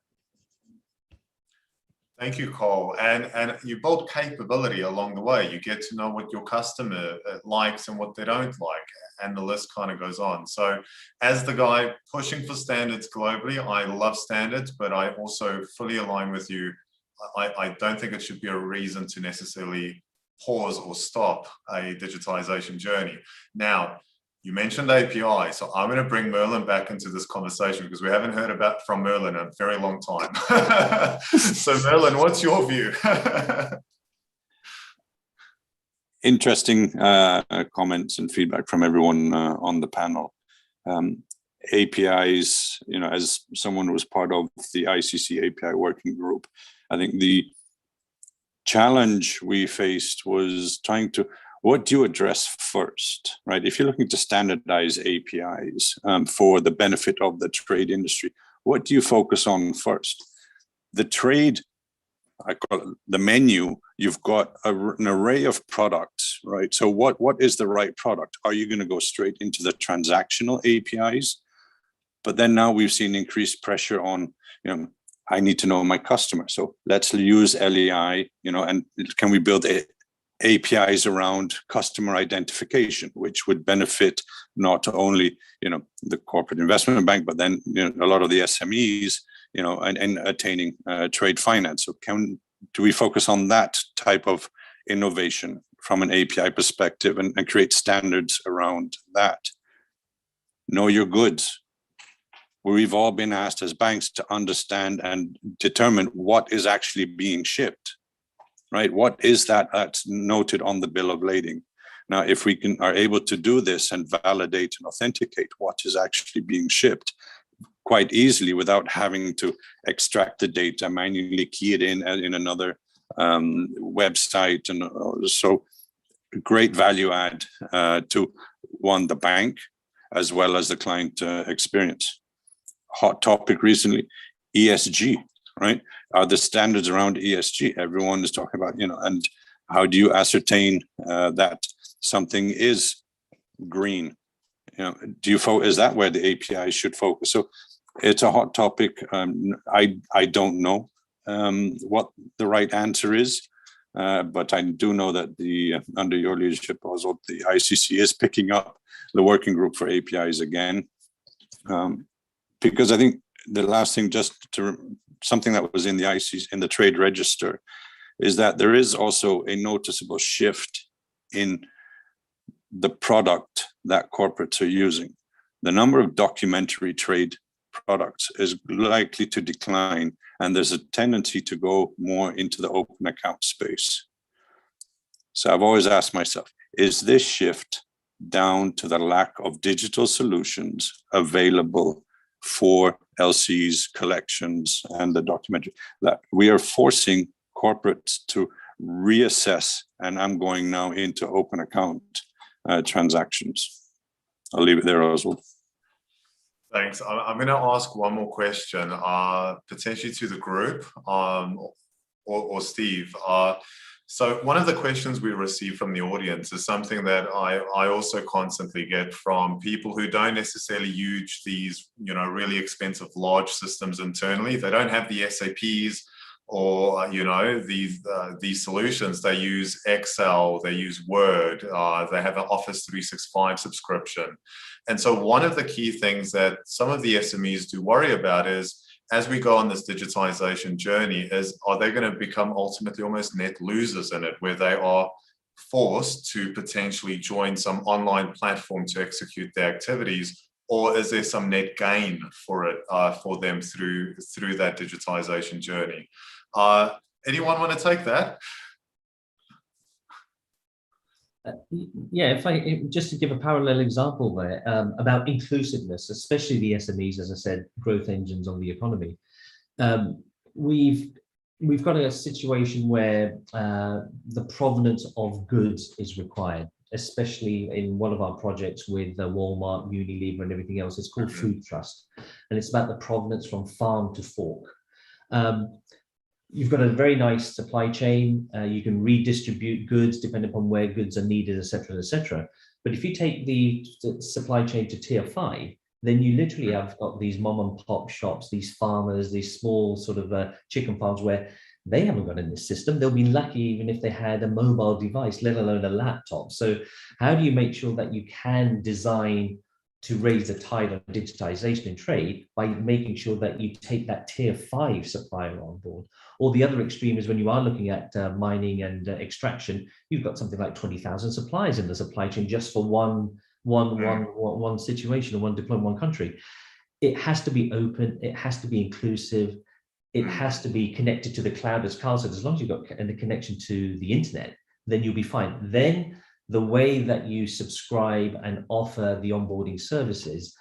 Thank you, Cole. And you build capability along the way. You get to know what your customer likes and what they don't like, and the list kind of goes on. So as the guy pushing for standards globally, I love standards, but I also fully align with you. I don't think it should be a reason to necessarily pause or stop a digitization journey. Now, you mentioned API, so I'm going to bring Merlin back into this conversation because we haven't heard from Merlin in a very long time. So Merlin, what's your view? Interesting comments and feedback from everyone on the panel. APIs, as someone who was part of the ICC API working group, I think the challenge we faced was trying to, what do you address first, right? If you're looking to standardize APIs for the benefit of the trade industry, what do you focus on first? The trade, I call it the menu, you've got an array of products, right? So what is the right product? Are you going to go straight into the transactional APIs? But then now we've seen increased pressure on, I need to know my customer. So let's use LEI, and can we build APIs around customer identification, which would benefit not only, the corporate investment bank, but then, a lot of the SMEs, and attaining trade finance. So do we focus on that type of innovation from an API perspective and create standards around that? Know your goods. We've all been asked as banks to understand and determine what is actually being shipped, right? What is that's noted on the bill of lading? Now, if we are able to do this and validate and authenticate what is actually being shipped quite easily without having to extract the data, manually key it in another website, and so great value add to the bank as well as the client experience. Hot topic recently, ESG, right? Are the standards around ESG? Everyone is talking about, and how do you ascertain that something is green? Is that where the API should focus? So it's a hot topic. I don't know what the right answer is, But I do know that under your leadership, Oswald, the ICC is picking up the working group for APIs again. Because I think the last thing, something that was in the ICC, in the trade register, is that there is also a noticeable shift in the product that corporates are using. The number of documentary trade products is likely to decline, and there's a tendency to go more into the open account space. So I've always asked myself, is this shift down to the lack of digital solutions available for LCs, collections, and the documentary, that we are forcing corporates to reassess, and I'm going now into open account transactions? I'll leave it there, Oswald. Thanks. I'm going to ask one more question, potentially to the group or Steve. So one of the questions we receive from the audience is something that I also constantly get from people who don't necessarily use these, really expensive large systems internally. They don't have the SAPs or, these solutions. They use Excel, they use Word, they have an Office 365 subscription. And so one of the key things that some of the SMEs do worry about is, as we go on this digitization journey, are they going to become ultimately almost net losers in it, where they are forced to potentially join some online platform to execute their activities, or is there some net gain for it for them through that digitization journey? Anyone want to take that? Yeah, just to give a parallel example there about inclusiveness, especially the SMEs, as I said, growth engines of the economy. We've got a situation where the provenance of goods is required, especially in one of our projects with Walmart, Unilever, and everything else. It's called Food Trust, and it's about the provenance from farm to fork. You've got a very nice supply chain. You can redistribute goods depending upon where goods are needed, et cetera, et cetera. But if you take the supply chain to tier 5, then you literally have got these mom and pop shops, these farmers, these small sort of chicken farms where they haven't got in this system. They'll be lucky even if they had a mobile device, let alone a laptop. So how do you make sure that you can design to raise the tide of digitization in trade by making sure that you take that tier 5 supplier on board? Or the other extreme is when you are looking at mining and extraction, you've got something like 20,000 suppliers in the supply chain just for one situation or one deployment, one country. It has to be open, it has to be inclusive, it has to be connected to the cloud, as Carl said. As long as you've got a connection to the internet, then you'll be fine. Then the way that you subscribe and offer the onboarding services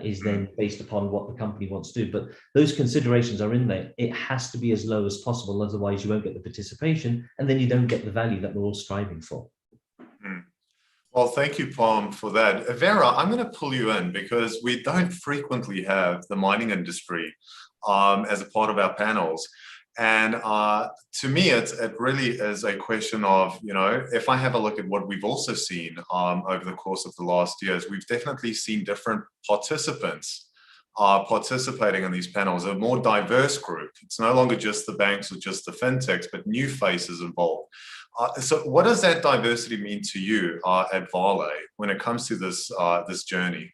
is then based upon what the company wants to do. But those considerations are in there. It has to be as low as possible, otherwise you won't get the participation, and then you don't get the value that we're all striving for. Well, thank you, Parm, for that. Vera, I'm going to pull you in because we don't frequently have the mining industry as a part of our panels. And to me, it really is a question of, if I have a look at what we've also seen over the course of the last years, we've definitely seen different participants participating in these panels, a more diverse group. It's no longer just the banks or just the fintechs, but new faces involved. So what does that diversity mean to you at Vale when it comes to this journey?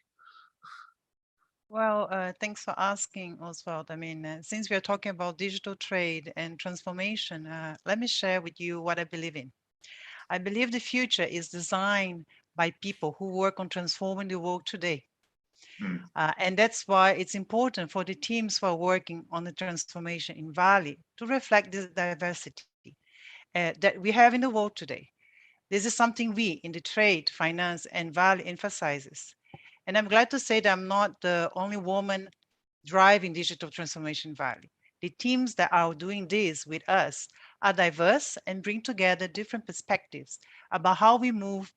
Well, thanks for asking, Oswald. I mean, since we are talking about digital trade and transformation, let me share with you what I believe in. I believe the future is designed by people who work on transforming the world today. And that's why it's important for the teams who are working on the transformation in Vale to reflect this diversity that we have in the world today. This is something we in the trade, finance, and Vale emphasizes. And I'm glad to say that I'm not the only woman driving digital transformation in Vale. The teams that are doing this with us are diverse and bring together different perspectives about how we move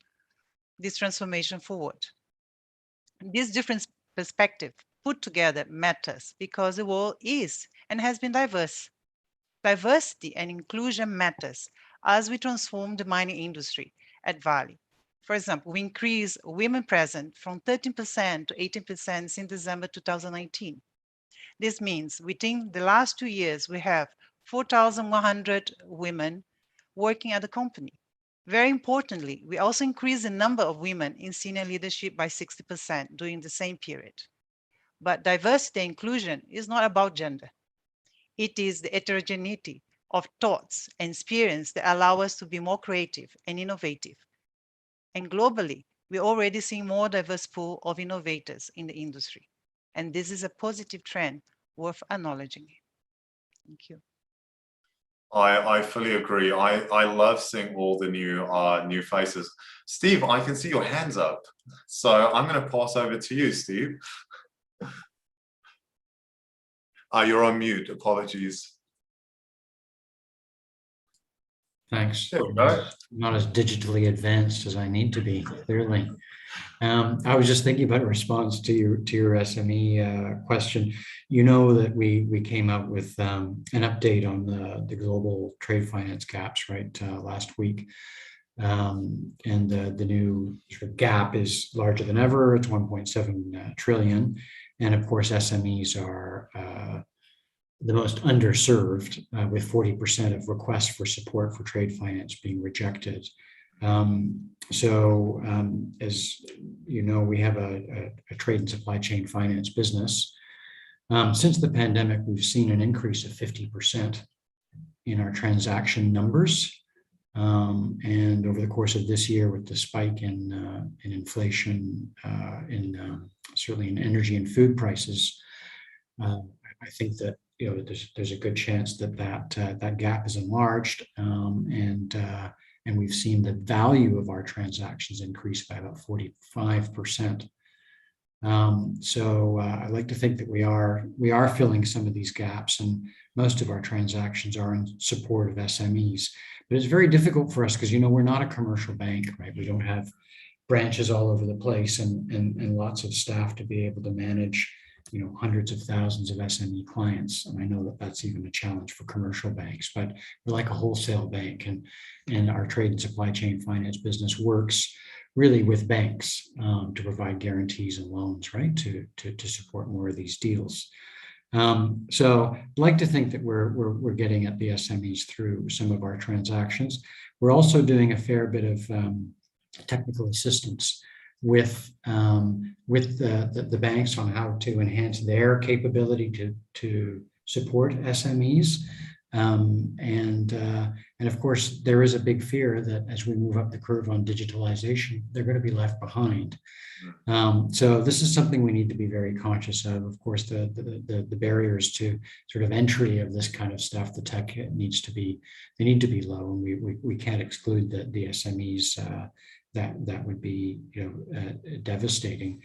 this transformation forward. This different perspective put together matters because the world is and has been diverse. Diversity and inclusion matters as we transform the mining industry at Vale. For example, we increased women present from 13% to 18% since December 2019. This means within the last 2 years, we have 4,100 women working at the company. Very importantly, we also increased the number of women in senior leadership by 60% during the same period. But diversity and inclusion is not about gender. It is the heterogeneity of thoughts and experience that allow us to be more creative and innovative. And globally, we're already seeing more diverse pool of innovators in the industry. And this is a positive trend worth acknowledging. Thank you. I fully agree. I love seeing all the new faces. Steve, I can see your hands up. So I'm going to pass over to you, Steve. You're on mute. Apologies. Thanks. There we go. Not as digitally advanced as I need to be, clearly. I was just thinking about a response to your SME question. You know that we came out with an update on the global trade finance gaps, right, last week. And the new sort of gap is larger than ever. It's 1.7 trillion. And of course, SMEs are the most underserved, with 40% of requests for support for trade finance being rejected. As you know, we have a trade and supply chain finance business. Since the pandemic, we've seen an increase of 50% in our transaction numbers. And over the course of this year, with the spike in inflation, certainly in energy and food prices, I think that there's a good chance that gap is enlarged, and we've seen the value of our transactions increase by about 45%. I'd like to think that we are filling some of these gaps, and most of our transactions are in support of SMEs. But it's very difficult for us because we're not a commercial bank, right? We don't have branches all over the place and lots of staff to be able to manage hundreds of thousands of SME clients. And I know that that's even a challenge for commercial banks, but we're like a wholesale bank, and our trade and supply chain finance business works really with banks to provide guarantees and loans, right, to support more of these deals. So I'd like to think that we're getting at the SMEs through some of our transactions. We're also doing a fair bit of technical assistance with the banks on how to enhance their capability to support SMEs. And of course, there is a big fear that as we move up the curve on digitalization, they're going to be left behind. So this is something we need to be very conscious of. Of course, the barriers to sort of entry of this kind of stuff, the tech need to be low, and we can't exclude the SMEs. That would be devastating.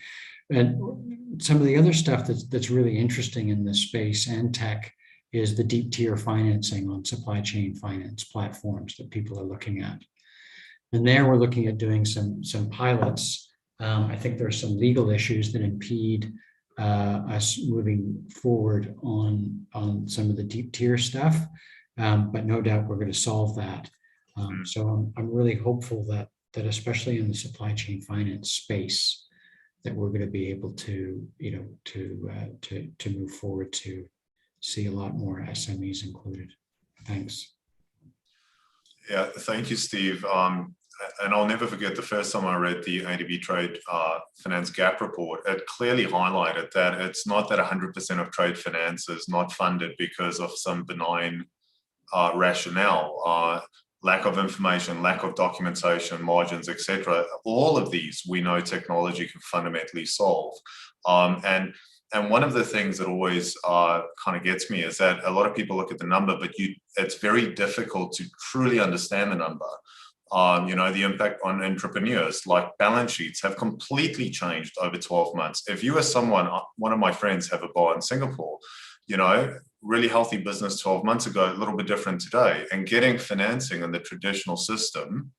And some of the other stuff that's really interesting in this space and tech is the deep tier financing on supply chain finance platforms that people are looking at. And there we're looking at doing some pilots. I think there are some legal issues that impede us moving forward on some of the deep tier stuff, but no doubt we're going to solve that. So I'm really hopeful that especially in the supply chain finance space, that we're going to be able to move forward to see a lot more SMEs included. Thanks. Yeah, thank you, Steve. And I'll never forget the first time I read the ADB Trade Finance Gap Report. It clearly highlighted that it's not that 100% of trade finance is not funded because of some benign rationale. Lack of information, lack of documentation, margins, etc. All of these we know technology can fundamentally solve. And one of the things that always kind of gets me is that a lot of people look at the number, but it's very difficult to truly understand the number. The impact on entrepreneurs, like balance sheets, have completely changed over 12 months. If you as one of my friends have a bar in Singapore, really healthy business 12 months ago, a little bit different today, and getting financing in the traditional system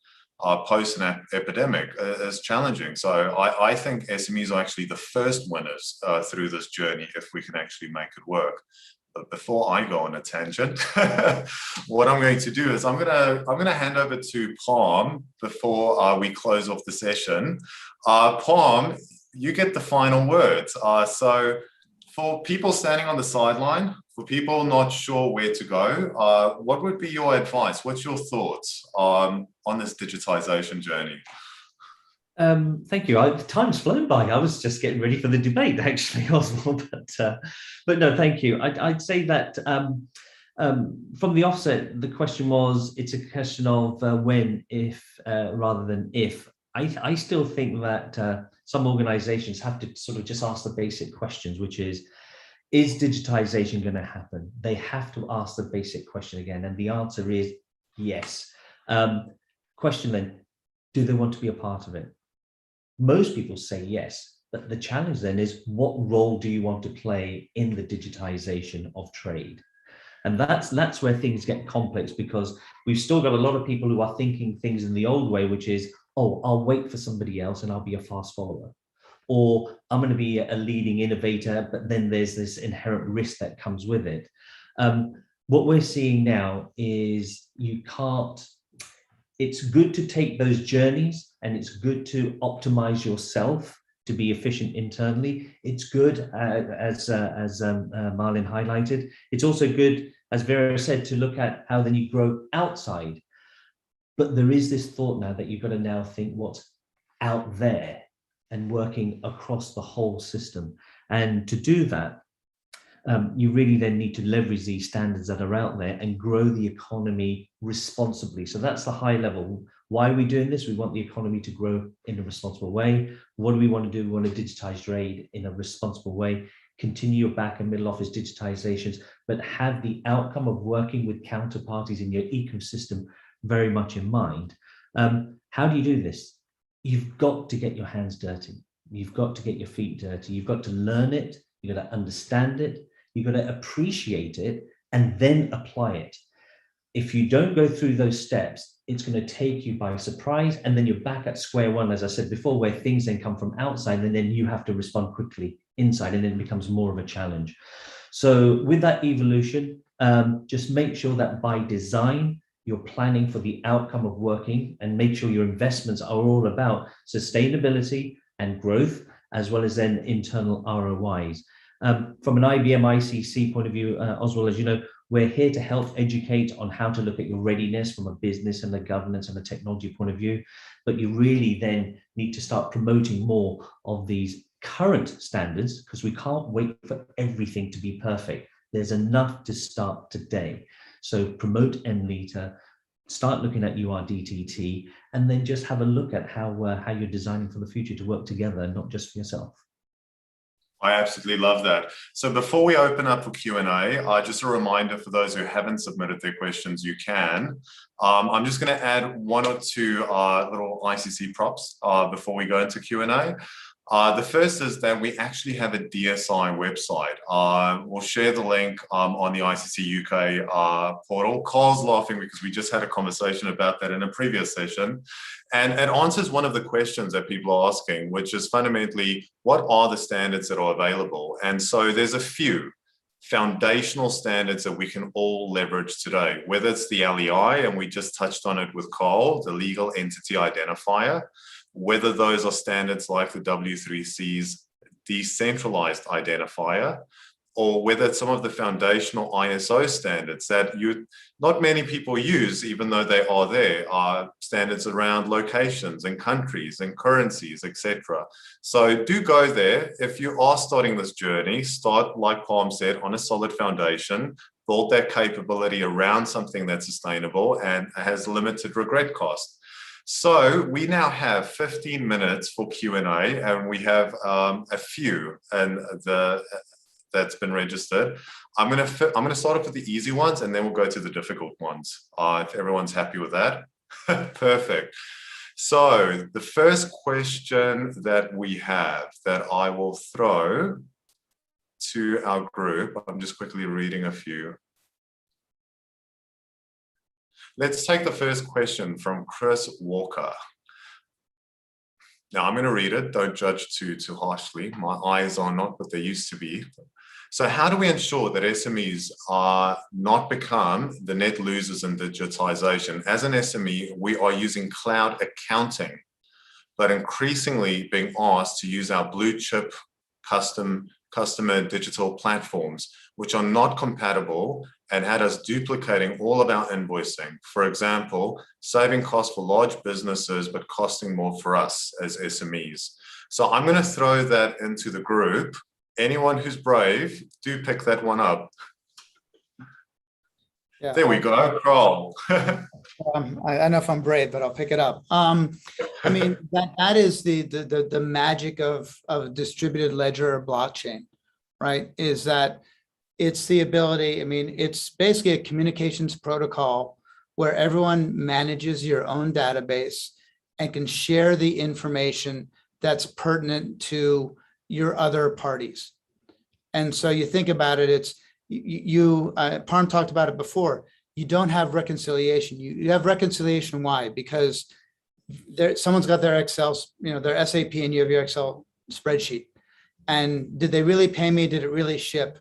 post an epidemic is challenging. So I think SMEs are actually the first winners through this journey if we can actually make it work. But before I go on a tangent, what I'm going to do is I'm going to hand over to Parm before we close off the session. Parm, you get the final words. So For people standing on the sideline, for people not sure where to go, what would be your advice? What's your thoughts on this digitization journey? Thank you. Time's flown by. I was just getting ready for the debate, actually, Oswald. But no, thank you. I'd say that from the offset, the question was, it's a question of when, if, rather than if. I still think that some organizations have to sort of just ask the basic questions, which is digitization going to happen? They have to ask the basic question again. And the answer is yes. Question then, do they want to be a part of it? Most people say yes, but the challenge then is, what role do you want to play in the digitization of trade? And that's where things get complex, because we've still got a lot of people who are thinking things in the old way, which is, oh, I'll wait for somebody else and I'll be a fast follower. Or I'm going to be a leading innovator, but then there's this inherent risk that comes with it. What we're seeing now is it's good to take those journeys, and it's good to optimize yourself to be efficient internally. It's good, as Merlin highlighted. It's also good, as Vera said, to look at how then you grow outside. But there is this thought now that you've got to now think what's out there and working across the whole system. And to do that, you really then need to leverage these standards that are out there and grow the economy responsibly. So that's the high level. Why are we doing this? We want the economy to grow in a responsible way. What do we want to do? We want to digitize trade in a responsible way, continue your back and middle office digitizations, but have the outcome of working with counterparties in your ecosystem very much in mind. How do you do this? You've got to get your hands dirty. You've got to get your feet dirty. You've got to learn it. You've got to understand it. You've got to appreciate it and then apply it. If you don't go through those steps, it's going to take you by surprise. And then you're back at square one, as I said before, where things then come from outside and then you have to respond quickly inside, and then it becomes more of a challenge. So with that evolution, just make sure that by design, you're planning for the outcome of working, and make sure your investments are all about sustainability and growth, as well as then internal ROIs. From an IBM ICC point of view, Oswald, as you know, we're here to help educate on how to look at your readiness from a business and a governance and a technology point of view. But you really then need to start promoting more of these current standards, because we can't wait for everything to be perfect. There's enough to start today. So promote NLETA, start looking at URDTT, and then just have a look at how you're designing for the future to work together, not just for yourself. I absolutely love that. So before we open up for Q&A, just a reminder for those who haven't submitted their questions, you can. I'm just going to add one or two little ICC props before we go into Q&A. The first is that we actually have a DSI website. We'll share the link on the ICC UK portal. Carl's laughing because we just had a conversation about that in a previous session. And it answers one of the questions that people are asking, which is fundamentally, what are the standards that are available? And so there's a few foundational standards that we can all leverage today, whether it's the LEI, and we just touched on it with Carl, the legal entity identifier, whether those are standards like the W3C's decentralized identifier, or whether it's some of the foundational ISO standards that not many people use, even though they are there, are standards around locations and countries and currencies, etc. So do go there. If you are starting this journey, start, like Parm said, on a solid foundation, build that capability around something that's sustainable and has limited regret cost. So we now have 15 minutes for Q&A, and we have a few that's been registered. I'm going to start off with the easy ones, and then we'll go to the difficult ones, if everyone's happy with that. Perfect. So the first question that we have that I will throw to our group, I'm just quickly reading a few. Let's take the first question from Chris Walker. Now I'm going to read it. Don't judge too harshly. My eyes are not what they used to be. So how do we ensure that SMEs are not become the net losers in digitization? As an SME, we are using cloud accounting, but increasingly being asked to use our blue chip custom customer digital platforms, which are not compatible and had us duplicating all of our invoicing. For example, saving costs for large businesses, but costing more for us as SMEs. So I'm going to throw that into the group. Anyone who's brave, do pick that one up. Yeah, there we go, Carl. I don't know if I'm brave, but I'll pick it up. I mean, that is the magic of distributed ledger or blockchain, right? Is that it's the ability, I mean, it's basically a communications protocol where everyone manages your own database and can share the information that's pertinent to your other parties. And so you think about it, it's Parm talked about it before. You don't have reconciliation. You have reconciliation. Why? Because someone's got their Excel, their SAP, and you have your Excel spreadsheet. And did they really pay me? Did it really ship?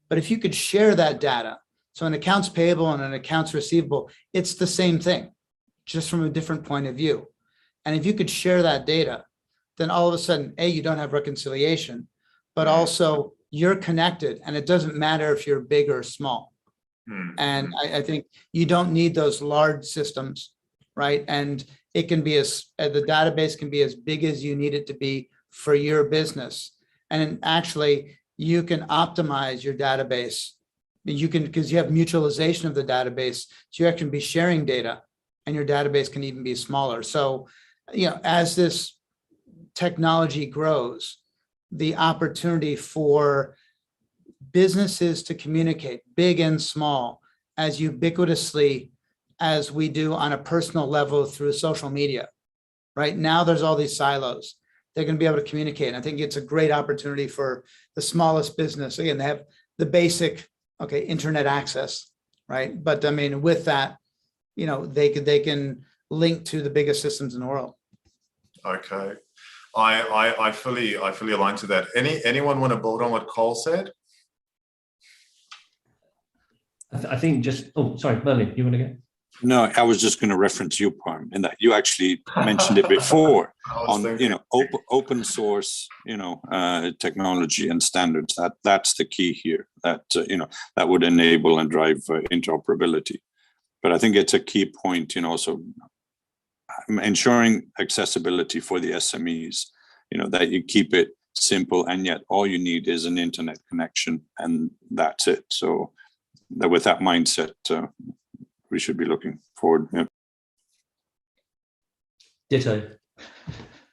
But if you could share that data, so an accounts payable and an accounts receivable, it's the same thing, just from a different point of view. And if you could share that data, then all of a sudden, A, you don't have reconciliation, but also you're connected, and it doesn't matter if you're big or small. And I think you don't need those large systems, right? And it can be the database can be as big as you need it to be for your business. And actually, you can optimize your database. You can, because you have mutualization of the database, so you can be sharing data, and your database can even be smaller. So, as this technology grows, the opportunity for businesses to communicate, big and small, as ubiquitously as we do on a personal level through social media. Right now, there's all these silos. They're going to be able to communicate. And I think it's a great opportunity for the smallest business. Again, they have the basic, internet access, right? But I mean, with that, they can link to the biggest systems in the world. Okay. I fully align to that. Anyone want to build on what Cole said? I think sorry, Merlin, you want to go? No, I was just going to reference you, Parm, in that you actually mentioned it before on, open source, technology and standards. That's the key here. That that would enable and drive interoperability. But I think it's a key point, so ensuring accessibility for the SMEs. That you keep it simple, and yet all you need is an internet connection, and that's it. So that with that mindset, we should be looking forward. Yeah. Ditto.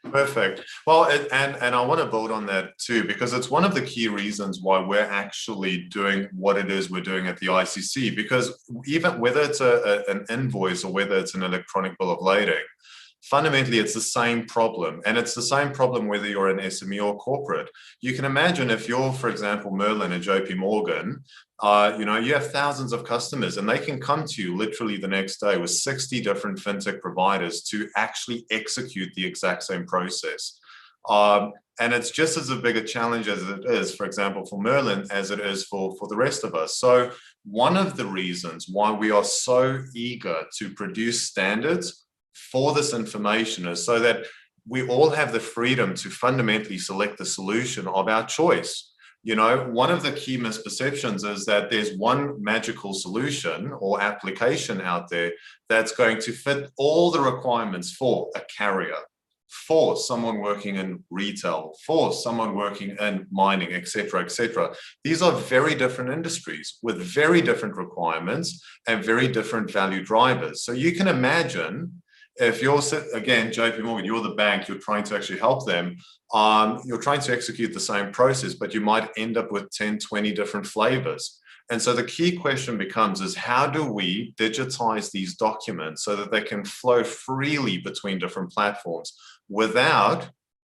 Perfect. Well, and I want to build on that too, because it's one of the key reasons why we're actually doing what it is we're doing at the ICC, because even whether it's an invoice or whether it's an electronic bill of lading, fundamentally, it's the same problem. And it's the same problem whether you're an SME or corporate. You can imagine if you're, for example, Merlin at JP Morgan, you have thousands of customers, and they can come to you literally the next day with 60 different fintech providers to actually execute the exact same process. And it's just as big a challenge as it is, for example, for Merlin, as it is for the rest of us. So one of the reasons why we are so eager to produce standards for this information is so that we all have the freedom to fundamentally select the solution of our choice. One of the key misperceptions is that there's one magical solution or application out there that's going to fit all the requirements for a carrier, for someone working in retail, for someone working in mining, et cetera, et cetera. These are very different industries with very different requirements and very different value drivers. So you can imagine, if you're, again, JP Morgan, you're the bank, you're trying to actually help them, you're trying to execute the same process, but you might end up with 10, 20 different flavors. And so the key question becomes is, how do we digitize these documents so that they can flow freely between different platforms without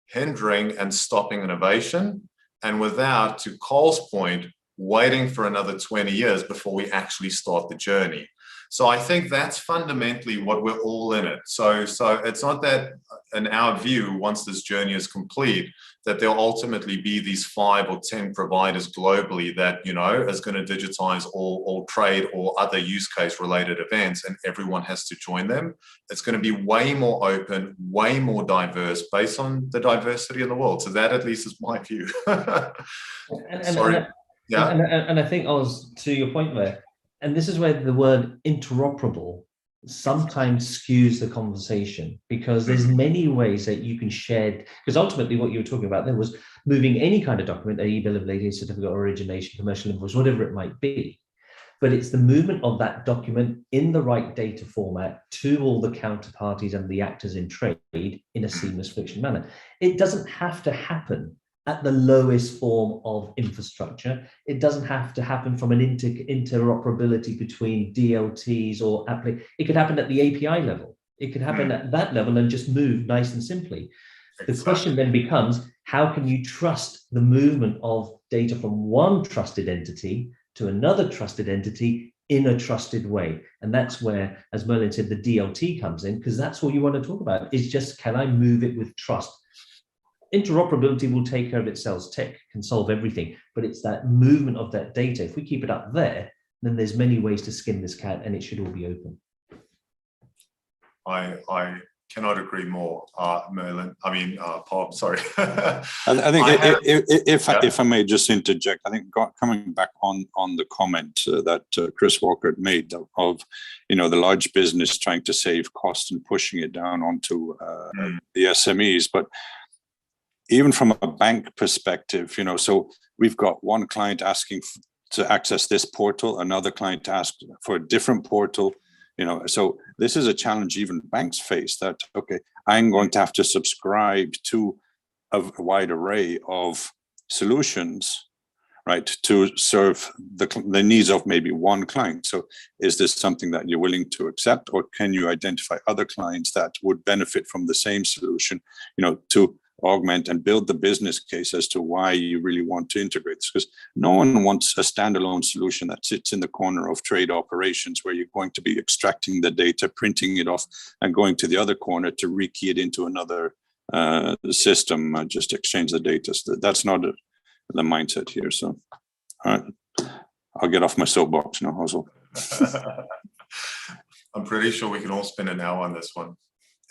hindering and stopping innovation, and without, to Cole's point, waiting for another 20 years before we actually start the journey? So I think that's fundamentally what we're all in it. So it's not that, in our view, once this journey is complete, that there'll ultimately be these 5 or 10 providers globally that, you know, is going to digitize all trade or other use case related events, and everyone has to join them. It's going to be way more open, way more diverse based on the diversity in the world. So that at least is my view. Sorry. Yeah. And I think, Oz, to your point there, and this is where the word interoperable sometimes skews the conversation, because there's many ways that you can share, because ultimately what you were talking about there was moving any kind of document, a bill of lading, certificate of origination, commercial invoice, whatever it might be. But it's the movement of that document in the right data format to all the counterparties and the actors in trade in a seamless, frictionless manner. It doesn't have to happen at the lowest form of infrastructure. It doesn't have to happen from an interoperability between DLTs or it could happen at the API level. It could happen at that level and just move nice and simply. The question then becomes, how can you trust the movement of data from one trusted entity to another trusted entity in a trusted way? And that's where, as Merlin said, the DLT comes in, because that's what you want to talk about, is just, can I move it with trust? Interoperability will take care of itself. Tech can solve everything, but it's that movement of that data. If we keep it up there, then there's many ways to skin this cat, and it should all be open. I cannot agree more, Merlin. I mean, Parm, sorry. I think if I may just interject, I think coming back on the comment that Chris Walker made of, you know, the large business trying to save costs and pushing it down onto the SMEs, but even from a bank perspective, you know, so we've got one client asking to access this portal, another client asked for a different portal, you know, so this is a challenge even banks face, that, okay, I'm going to have to subscribe to a wide array of solutions, right, to serve the needs of maybe one client. So is this something that you're willing to accept, or can you identify other clients that would benefit from the same solution, you know, to augment and build the business case as to why you really want to integrate this? Because no one wants a standalone solution that sits in the corner of trade operations where you're going to be extracting the data, printing it off, and going to the other corner to rekey it into another system, just exchange the data. So that's not the mindset here. So all right, I'll get off my soapbox now, Oswald. I'm pretty sure we can all spend an hour on this one.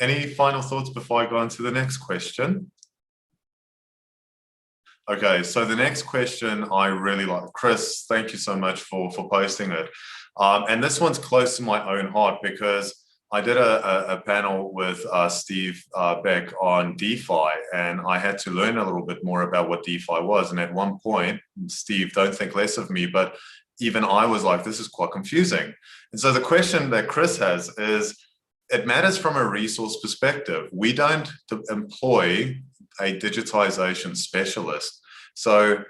Any final thoughts before I go on to the next question? Okay, so the next question I really like. Chris, thank you so much for posting it. And this one's close to my own heart, because I did a panel with Steve Beck on DeFi, and I had to learn a little bit more about what DeFi was. And at one point, Steve, don't think less of me, but even I was like, this is quite confusing. And so the question that Chris has is, it matters from a resource perspective. We don't employ a digitization specialist. So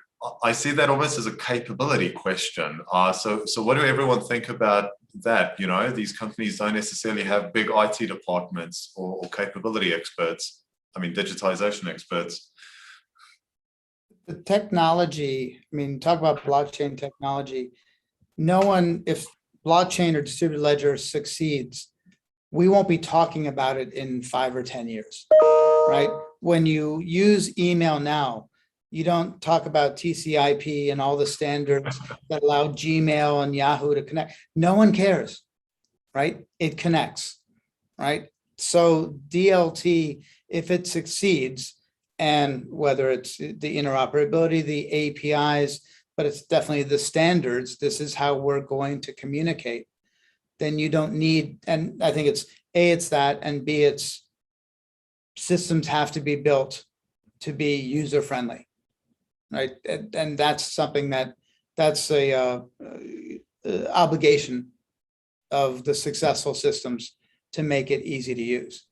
I see that almost as a capability question. So what do everyone think about that? You know, these companies don't necessarily have big IT departments or capability experts. I mean, digitization experts. The technology, I mean, talk about blockchain technology. No one, if blockchain or distributed ledger succeeds, we won't be talking about it in 5 or 10 years, right? When you use email now, you don't talk about TCP and all the standards that allow Gmail and Yahoo to connect. No one cares, right? It connects, right? So DLT, if it succeeds, and whether it's the interoperability, the APIs, but it's definitely the standards, this is how we're going to communicate, then you don't need, and I think it's A, it's that, and B, it's systems have to be built to be user-friendly, right? And that's something that's a obligation of the successful systems to make it easy to use.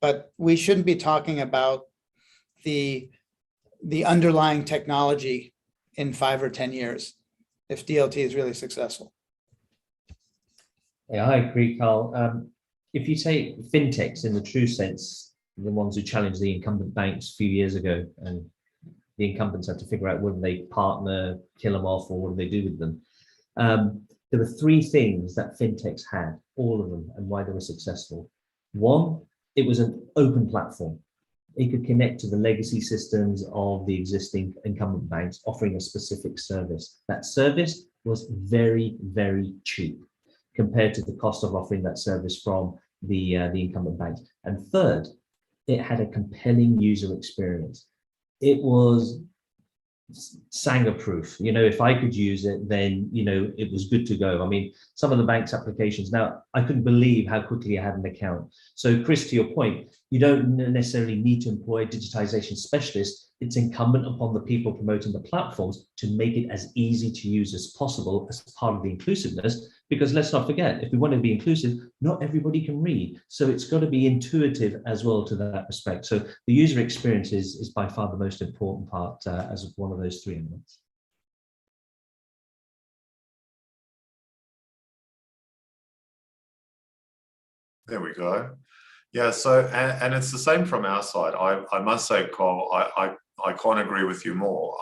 But we shouldn't be talking about the underlying technology in 5 or 10 years if DLT is really successful. Yeah, I agree, Carl. If you take fintechs in the true sense, the ones who challenged the incumbent banks a few years ago, and the incumbents had to figure out whether they partner, kill them off, or what do they do with them. there were three things that fintechs had, all of them, and why they were successful. One, it was an open platform. It could connect to the legacy systems of the existing incumbent banks, offering a specific service. That service was very, very cheap compared to the cost of offering that service from the incumbent banks. And third, it had a compelling user experience. It was Sangha proof. You know, if I could use it, then, you know, it was good to go. I mean, some of the bank's applications now, I couldn't believe how quickly I had an account. So Chris, to your point, you don't necessarily need to employ a digitization specialist. It's incumbent upon the people promoting the platforms to make it as easy to use as possible as part of the inclusiveness. Because let's not forget, if we want to be inclusive, not everybody can read. So it's got to be intuitive as well to that respect. So the user experience is by far the most important part as one of those three elements. There we go. Yeah, so, and it's the same from our side. I must say, Cole, I can't agree with you more.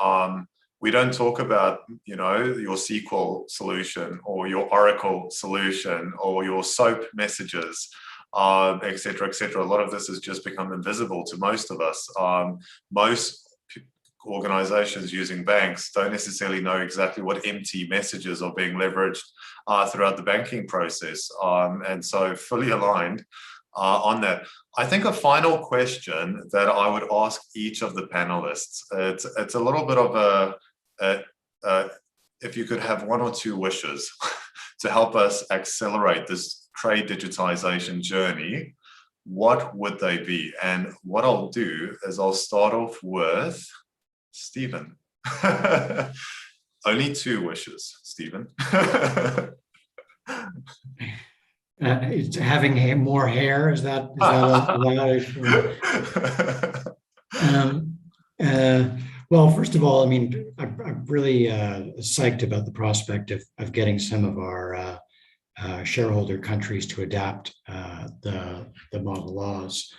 We don't talk about, you know, your SQL solution or your Oracle solution or your SOAP messages, et cetera, et cetera. A lot of this has just become invisible to most of us. Most organizations using banks don't necessarily know exactly what empty messages are being leveraged throughout the banking process. And so fully aligned on that. I think a final question that I would ask each of the panelists, it's a little bit of if you could have one or two wishes to help us accelerate this trade digitization journey, what would they be? And what I'll do is I'll start off with Stephen. Only two wishes, Stephen. It's having more hair, is that well, first of all, I mean, I'm really psyched about the prospect of getting some of our shareholder countries to adapt the model laws.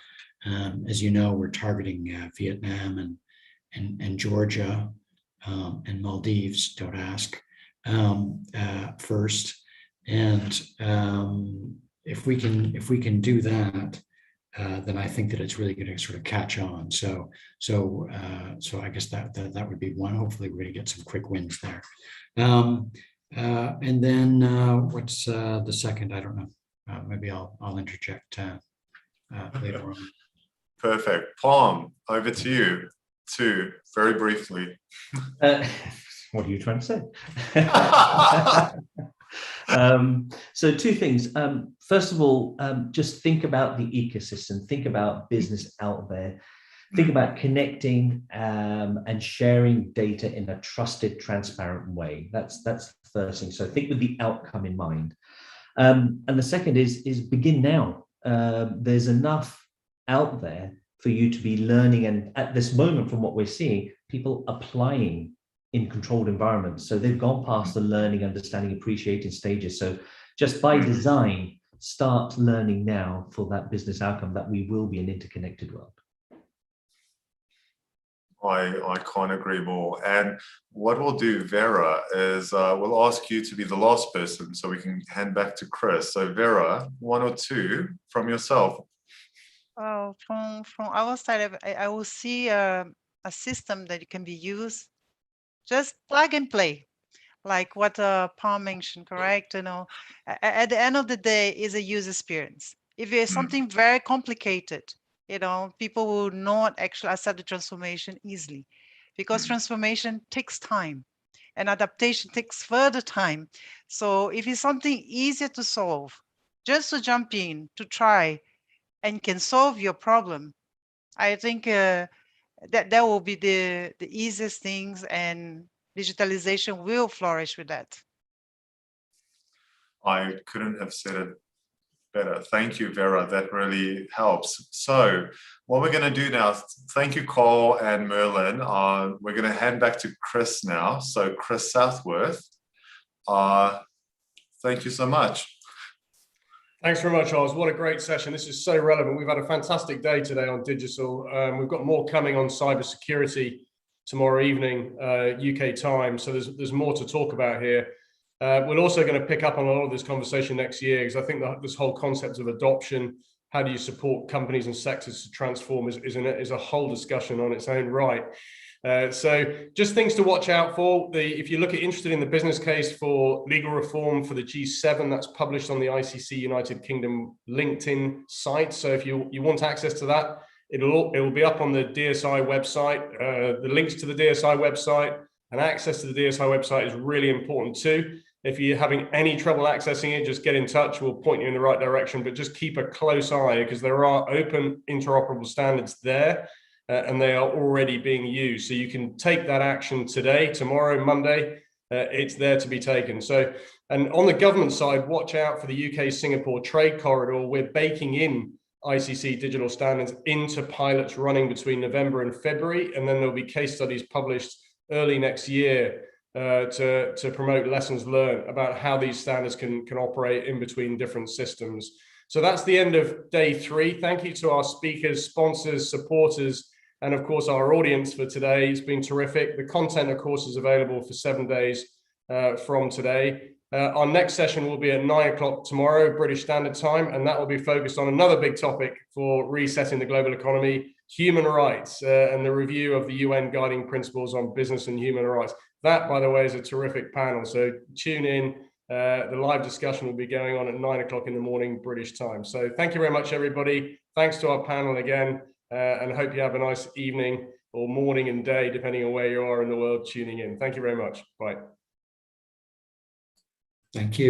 As you know, we're targeting Vietnam and Georgia and Maldives, don't ask, first. And if we can do that, then I think that it's really going to sort of catch on. So I guess that would be one. Hopefully, we're going to get some quick wins there. And then what's the second? I don't know. Maybe I'll interject later on. Perfect. Parm, over to you. Two, very briefly. What are you trying to say? So two things. First of all, just think about the ecosystem, think about business out there, think about connecting and sharing data in a trusted, transparent way. That's the first thing. So think with the outcome in mind. And the second is begin now. There's enough out there for you to be learning, and at this moment, from what we're seeing, people applying in controlled environments. So they've gone past the learning, understanding, appreciating stages. So just by design, start learning now for that business outcome that we will be an interconnected world. I can't agree more. And what we'll do, Vera, is we'll ask you to be the last person so we can hand back to Chris. So Vera, one or two from yourself. From our side, I will see a system that can be used, just plug and play, like what Parm mentioned, correct? You know, at the end of the day, is a user experience. If it's something very complicated, you know, people will not actually accept the transformation easily, because transformation takes time and adaptation takes further time. So if it's something easier to solve, just to jump in, to try, and can solve your problem, I think that will be the easiest things, and digitalization will flourish with that. I couldn't have said it better. Thank you, Vera. That really helps. So what we're going to do now, thank you, Cole and Merlin. We're going to hand back to Chris now. So Chris Southworth, thank you so much. Thanks very much, Oz. What a great session. This is so relevant. We've had a fantastic day today on digital. We've got more coming on cybersecurity tomorrow evening, UK time. So there's more to talk about here. We're also going to pick up on a lot of this conversation next year, because I think that this whole concept of adoption, how do you support companies and sectors to transform, is a whole discussion on its own right. So just things to watch out for. If you're interested in the business case for legal reform for the G7, that's published on the ICC United Kingdom LinkedIn site. So if you want access to that, it will be up on the DSI website. The links to the DSI website and access to the DSI website is really important too. If you're having any trouble accessing it, just get in touch. We'll point you in the right direction, but just keep a close eye, because there are open interoperable standards there. And they are already being used. So you can take that action today, tomorrow, Monday. It's there to be taken. So, and on the government side, watch out for the UK-Singapore trade corridor. We're baking in ICC digital standards into pilots running between November and February. And then there'll be case studies published early next year to promote lessons learned about how these standards can operate in between different systems. So that's the end of day 3. Thank you to our speakers, sponsors, supporters, and of course our audience for today. It's been terrific. The content, of course, is available for 7 days from today. Our next session will be at 9 o'clock tomorrow, British Standard Time, and that will be focused on another big topic for resetting the global economy, human rights, and the review of the UN guiding principles on business and human rights. That, by the way, is a terrific panel, so tune in. The live discussion will be going on at 9 o'clock in the morning, British time. So thank you very much, everybody. Thanks to our panel again. And hope you have a nice evening or morning and day, depending on where you are in the world tuning in. Thank you very much. Bye. Thank you.